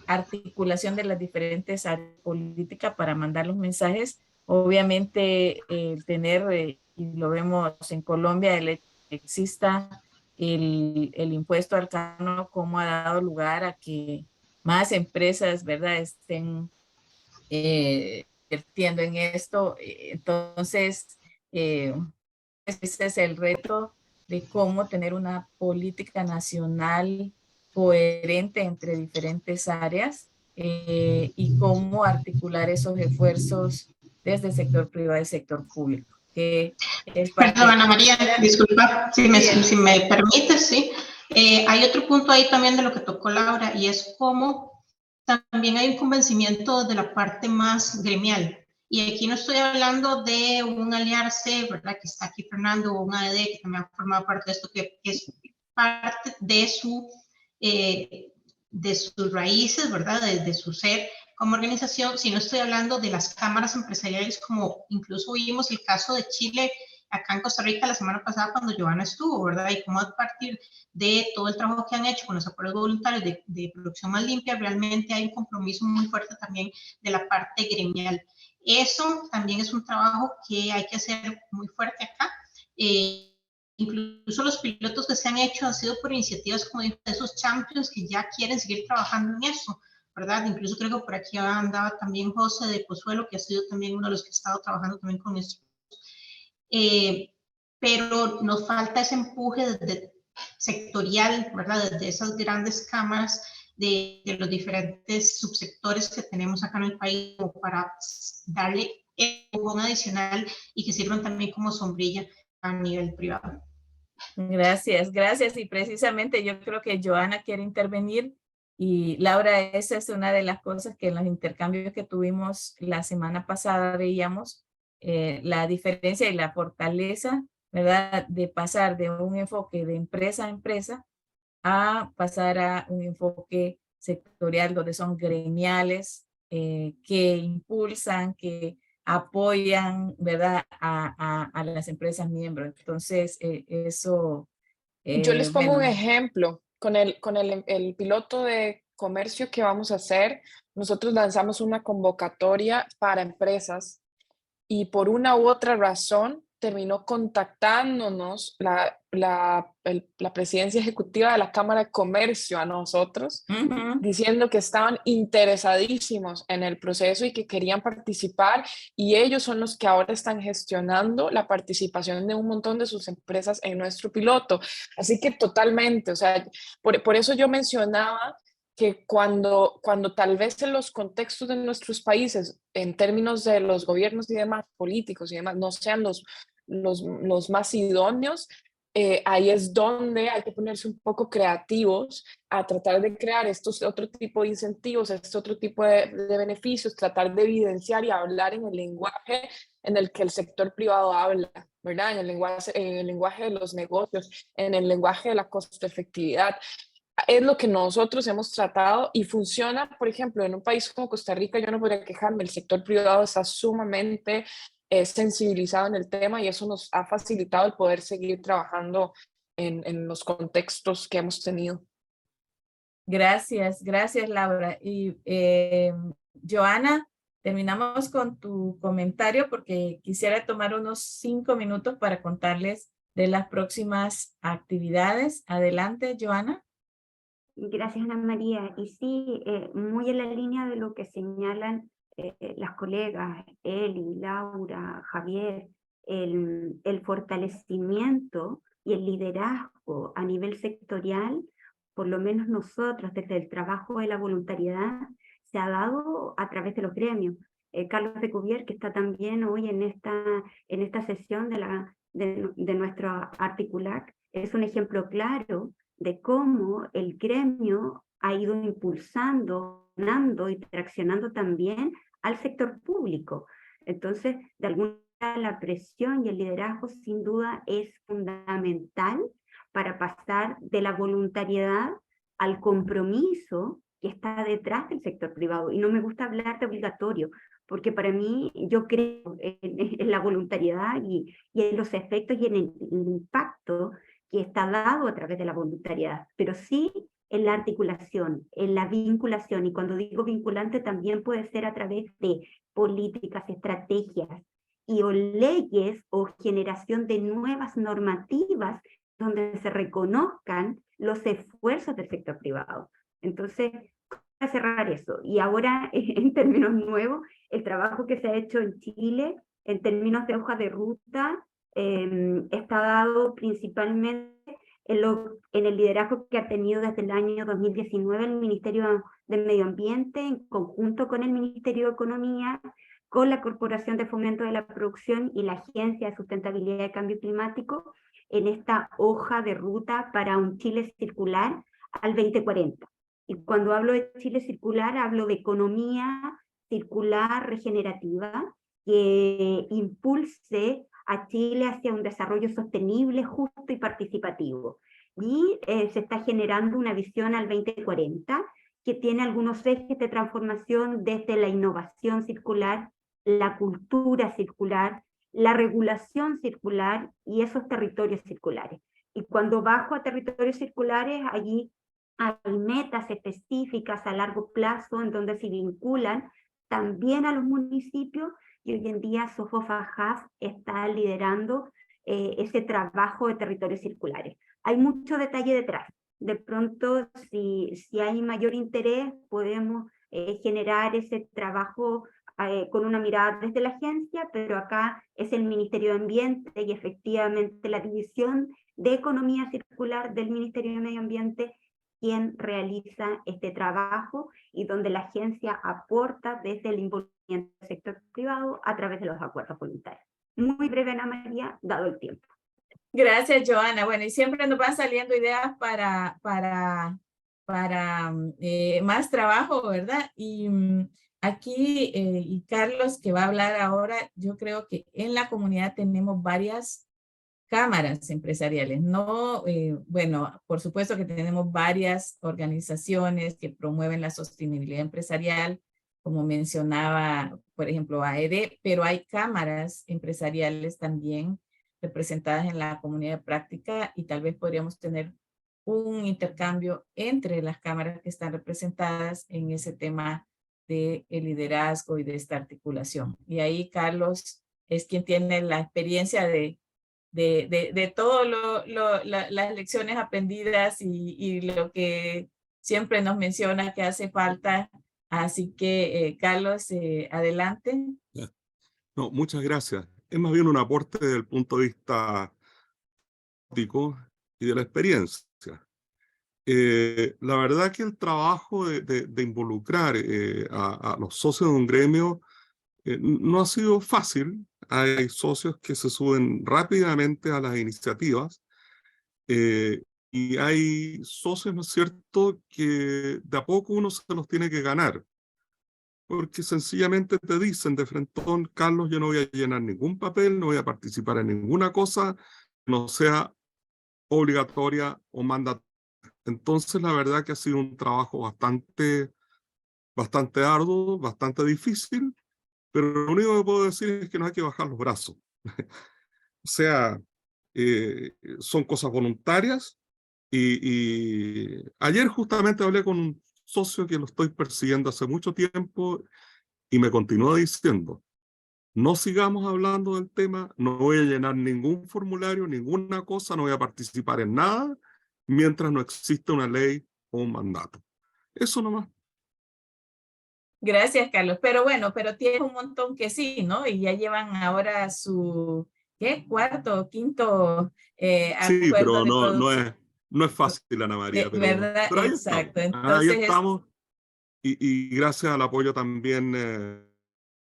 articulación de las diferentes áreas políticas para mandar los mensajes. Obviamente, tener, y lo vemos en Colombia, exista el impuesto al carbono, como ha dado lugar a que más empresas, ¿verdad?, estén invirtiendo en esto. Entonces, ese es el reto de cómo tener una política nacional coherente entre diferentes áreas y cómo articular esos esfuerzos desde el sector privado y el sector público. Perdón, Ana María, disculpa, si me permites, sí. Hay otro punto ahí también de lo que tocó Laura, y es cómo también hay un convencimiento de la parte más gremial. Y aquí no estoy hablando de un aliarse, ¿verdad? Que está aquí Fernando, o un AED que también ha formado parte de esto, que es parte de sus raíces, ¿verdad? De su ser como organización, sino estoy hablando de las cámaras empresariales, como incluso vimos el caso de Chile acá en Costa Rica la semana pasada cuando Joana estuvo, ¿verdad? Y cómo a partir de todo el trabajo que han hecho con los acuerdos voluntarios de producción más limpia, realmente hay un compromiso muy fuerte también de la parte gremial. Eso también es un trabajo que hay que hacer muy fuerte acá. Incluso los pilotos que se han hecho han sido por iniciativas como de esos champions que ya quieren seguir trabajando en eso, ¿verdad? Incluso creo que por aquí andaba también José de Pozuelo, que ha sido también uno de los que ha estado trabajando también con eso. Pero nos falta ese empuje desde sectorial, ¿verdad? Desde esas grandes cámaras de los diferentes subsectores que tenemos acá en el país para darle un adicional y que sirvan también como sombrilla a nivel privado. Gracias, gracias. Y precisamente yo creo que Joana quiere intervenir. Y Laura, esa es una de las cosas que en los intercambios que tuvimos la semana pasada veíamos, la diferencia y la fortaleza, ¿verdad? De pasar de un enfoque de empresa a empresa a pasar a un enfoque sectorial donde son gremiales que impulsan, que apoyan, ¿verdad? A las empresas miembros. Entonces, eso, Yo les pongo un bueno. ejemplo. Con el piloto de comercio que vamos a hacer, nosotros lanzamos una convocatoria para empresas y por una u otra razón terminó contactándonos la presidencia ejecutiva de la Cámara de Comercio a nosotros, diciendo que estaban interesadísimos en el proceso y que querían participar, y ellos son los que ahora están gestionando la participación de un montón de sus empresas en nuestro piloto. Así que totalmente, o sea, por eso yo mencionaba que cuando tal vez en los contextos de nuestros países, en términos de los gobiernos y demás, políticos y demás, no sean los más idóneos, ahí es donde hay que ponerse un poco creativos a tratar de crear estos otro tipo de incentivos, este otro tipo de beneficios, tratar de evidenciar y hablar en el lenguaje en el que el sector privado habla, ¿verdad? En el lenguaje de los negocios, en el lenguaje de la costo-efectividad. Es lo que nosotros hemos tratado y funciona. Por ejemplo, en un país como Costa Rica, yo no podría quejarme, el sector privado está sumamente sensibilizado en el tema y eso nos ha facilitado el poder seguir trabajando en los contextos que hemos tenido. Gracias, gracias Laura. Y Joana, terminamos con tu comentario porque quisiera tomar unos 5 minutos para contarles de las próximas actividades. Adelante, Joana. Gracias, Ana María. Y sí, muy en la línea de lo que señalan las colegas, Eli, Laura, Javier, el fortalecimiento y el liderazgo a nivel sectorial, por lo menos nosotros, desde el trabajo de la voluntariedad, se ha dado a través de los gremios. Carlos de Cuvier, que está también hoy en esta sesión de nuestro articular, es un ejemplo claro de cómo el gremio ha ido impulsando, dando y traccionando también al sector público. Entonces, de alguna manera, la presión y el liderazgo sin duda es fundamental para pasar de la voluntariedad al compromiso que está detrás del sector privado. Y no me gusta hablar de obligatorio, porque para mí yo creo en la voluntariedad y en los efectos y en el impacto que está dado a través de la voluntariedad, pero sí en la articulación, en la vinculación, y cuando digo vinculante también puede ser a través de políticas, estrategias y o leyes o generación de nuevas normativas donde se reconozcan los esfuerzos del sector privado. Entonces, para cerrar eso, y ahora en términos nuevos, el trabajo que se ha hecho en Chile, en términos de hoja de ruta, está dado principalmente en el liderazgo que ha tenido desde el año 2019 el Ministerio de Medio Ambiente, en conjunto con el Ministerio de Economía, con la Corporación de Fomento de la Producción y la Agencia de Sustentabilidad y Cambio Climático, en esta hoja de ruta para un Chile circular al 2040. Y cuando hablo de Chile circular, hablo de economía circular regenerativa, que impulse a Chile hacia un desarrollo sostenible, justo y participativo. Y se está generando una visión al 2040 que tiene algunos ejes de transformación desde la innovación circular, la cultura circular, la regulación circular y esos territorios circulares. Y cuando bajo a territorios circulares, allí hay metas específicas a largo plazo en donde se vinculan también a los municipios, y hoy en día Sofofa está liderando ese trabajo de territorios circulares. Hay mucho detalle detrás. De pronto, si hay mayor interés, podemos generar ese trabajo con una mirada desde la agencia, pero acá es el Ministerio de Ambiente y efectivamente la División de Economía Circular del Ministerio de Medio Ambiente quien realiza este trabajo y donde la agencia aporta desde el involucramiento del sector privado a través de los acuerdos voluntarios. Muy breve, Ana María, dado el tiempo. Gracias, Joana. Bueno, y siempre nos van saliendo ideas para más trabajo, ¿verdad? Y aquí, y Carlos, que va a hablar ahora, yo creo que en la comunidad tenemos varias cámaras empresariales, ¿no? Bueno, por supuesto que tenemos varias organizaciones que promueven la sostenibilidad empresarial, como mencionaba, por ejemplo, AED, pero hay cámaras empresariales también representadas en la comunidad de práctica y tal vez podríamos tener un intercambio entre las cámaras que están representadas en ese tema de el liderazgo y de esta articulación. Y ahí Carlos es quien tiene la experiencia de todas las lecciones aprendidas y lo que siempre nos menciona que hace falta. Así que, Carlos, adelante. No, muchas gracias. Es más bien un aporte desde el punto de vista práctico y de la experiencia. La verdad que el trabajo de involucrar a los socios de un gremio no ha sido fácil. Hay socios que se suben rápidamente a las iniciativas y hay socios, ¿no es cierto?, que de a poco uno se los tiene que ganar. Porque sencillamente te dicen de frentón, Carlos, yo no voy a llenar ningún papel, no voy a participar en ninguna cosa, no sea obligatoria o mandatoria. Entonces, la verdad que ha sido un trabajo bastante arduo, bastante difícil, pero lo único que puedo decir es que no hay que bajar los brazos. O sea, son cosas voluntarias y ayer justamente hablé con un socio que lo estoy persiguiendo hace mucho tiempo y me continúa diciendo, no sigamos hablando del tema, no voy a llenar ningún formulario, ninguna cosa, no voy a participar en nada mientras no exista una ley o un mandato. Eso nomás. Gracias, Carlos. Pero bueno, pero tiene un montón que sí, ¿no? Y ya llevan ahora su, ¿qué? Cuarto o quinto sí, acuerdo pero de no es fácil, Ana María, ¿verdad? pero ahí Exacto. estamos. Entonces, ahí estamos. Y gracias al apoyo también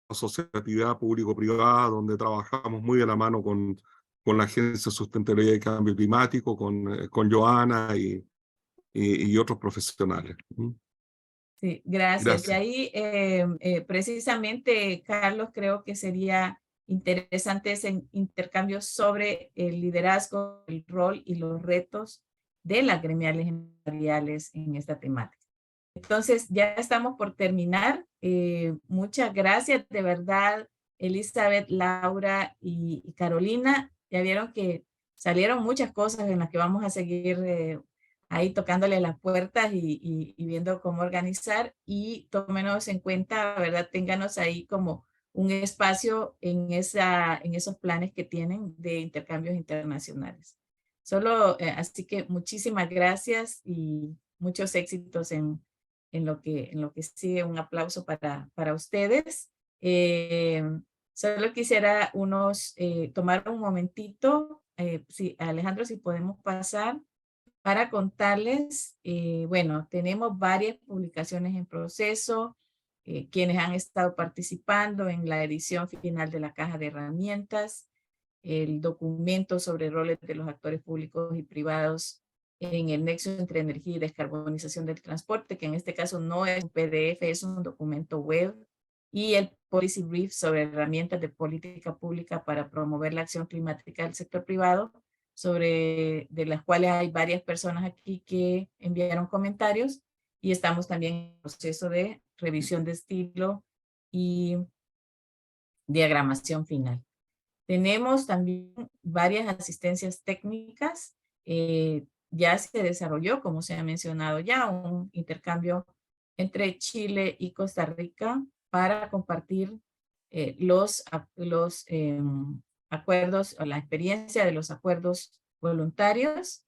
asociatividad público-privada, donde trabajamos muy de la mano con la Agencia de Sustentabilidad y Cambio Climático, con Joana y otros profesionales. sí, gracias. Y Gracias. ahí, precisamente, Carlos, creo que sería interesante ese intercambio sobre el liderazgo, el rol y los retos de las gremiales empresariales en esta temática. Entonces, ya estamos por terminar. Muchas gracias, de verdad, Elizabeth, Laura y Carolina. Ya vieron que salieron muchas cosas en las que vamos a seguir ahí tocándole las puertas y viendo cómo organizar. Y tómenos en cuenta, ¿verdad? Ténganos ahí como un espacio en esos planes que tienen de intercambios internacionales. Así que muchísimas gracias y muchos éxitos en lo que sigue. Un aplauso para ustedes. Solo quisiera tomar un momentito, sí, Alejandro, si podemos pasar, para contarles, bueno, tenemos varias publicaciones en proceso, quienes han estado participando en la edición final de la Caja de Herramientas, el documento sobre roles de los actores públicos y privados en el nexo entre energía y descarbonización del transporte, que en este caso no es un PDF, es un documento web y el Policy Brief sobre herramientas de política pública para promover la acción climática del sector privado, de las cuales hay varias personas aquí que enviaron comentarios, y estamos también en proceso de revisión de estilo y diagramación final. Tenemos también varias asistencias técnicas. Ya se desarrolló, como se ha mencionado ya, un intercambio entre Chile y Costa Rica para compartir los acuerdos o la experiencia de los acuerdos voluntarios.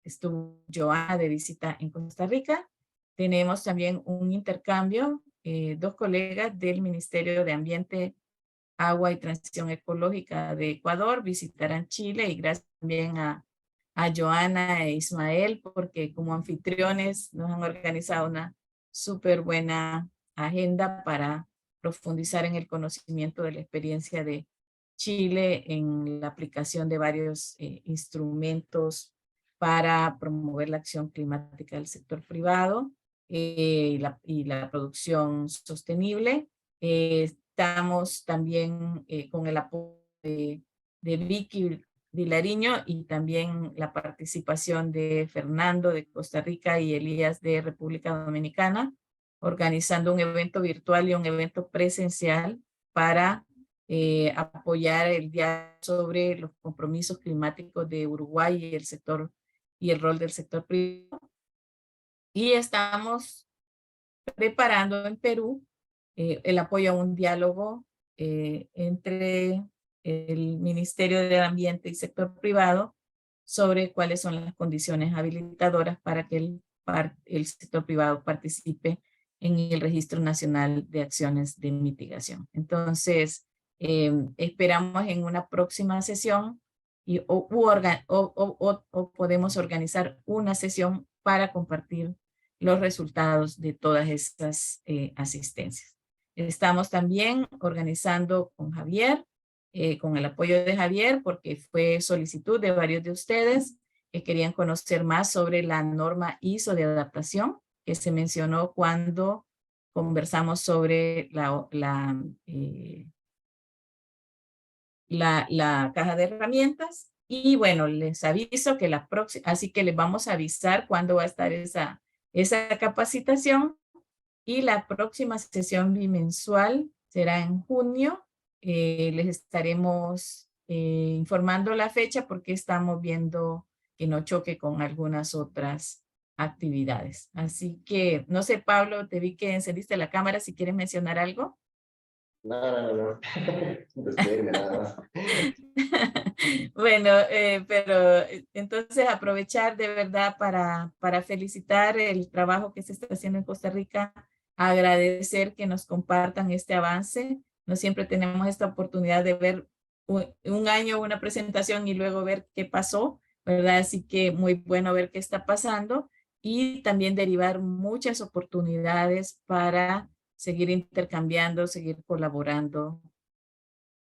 Estuvo Joana de visita en Costa Rica. Tenemos también un intercambio, 2 colegas del Ministerio de Ambiente, Agua y Transición Ecológica de Ecuador visitarán Chile, y gracias también a Joana e Ismael, porque como anfitriones nos han organizado una súper buena agenda para profundizar en el conocimiento de la experiencia de Chile en la aplicación de varios instrumentos para promover la acción climática del sector privado y la producción sostenible. Estamos también con el apoyo de Vicky Vilariño y también la participación de Fernando de Costa Rica y Elías de República Dominicana, organizando un evento virtual y un evento presencial para apoyar el diálogo sobre los compromisos climáticos de Uruguay y el sector y el rol del sector privado. Y estamos preparando en Perú el apoyo a un diálogo entre el Ministerio del Ambiente y sector privado sobre cuáles son las condiciones habilitadoras para que el sector privado participe en el Registro Nacional de Acciones de Mitigación. Entonces, esperamos en una próxima sesión o podemos organizar una sesión para compartir los resultados de todas estas asistencias. Estamos también organizando con Javier, con el apoyo de Javier, porque fue solicitud de varios de ustedes que querían conocer más sobre la norma ISO de adaptación que se mencionó cuando conversamos sobre la caja de herramientas. Y bueno, les aviso que la próxima, así que les vamos a avisar cuándo va a estar esa capacitación, y la próxima sesión bimensual será en junio. Les estaremos informando la fecha porque estamos viendo que no choque con algunas otras actividades. Así que, no sé, Pablo, te vi que encendiste la cámara, si quieres mencionar algo. No. Despedirme nada más. Bueno, pero entonces aprovechar de verdad para felicitar el trabajo que se está haciendo en Costa Rica, agradecer que nos compartan este avance. No siempre tenemos esta oportunidad de ver un año una presentación y luego ver qué pasó, ¿verdad? Así que muy bueno ver qué está pasando y también derivar muchas oportunidades para seguir intercambiando, seguir colaborando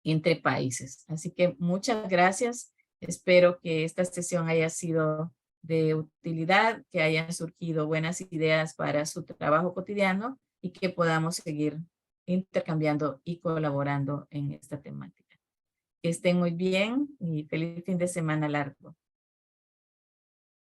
entre países. Así que muchas gracias. Espero que esta sesión haya sido de utilidad, que hayan surgido buenas ideas para su trabajo cotidiano y que podamos seguir intercambiando y colaborando en esta temática. Que estén muy bien y feliz fin de semana largo.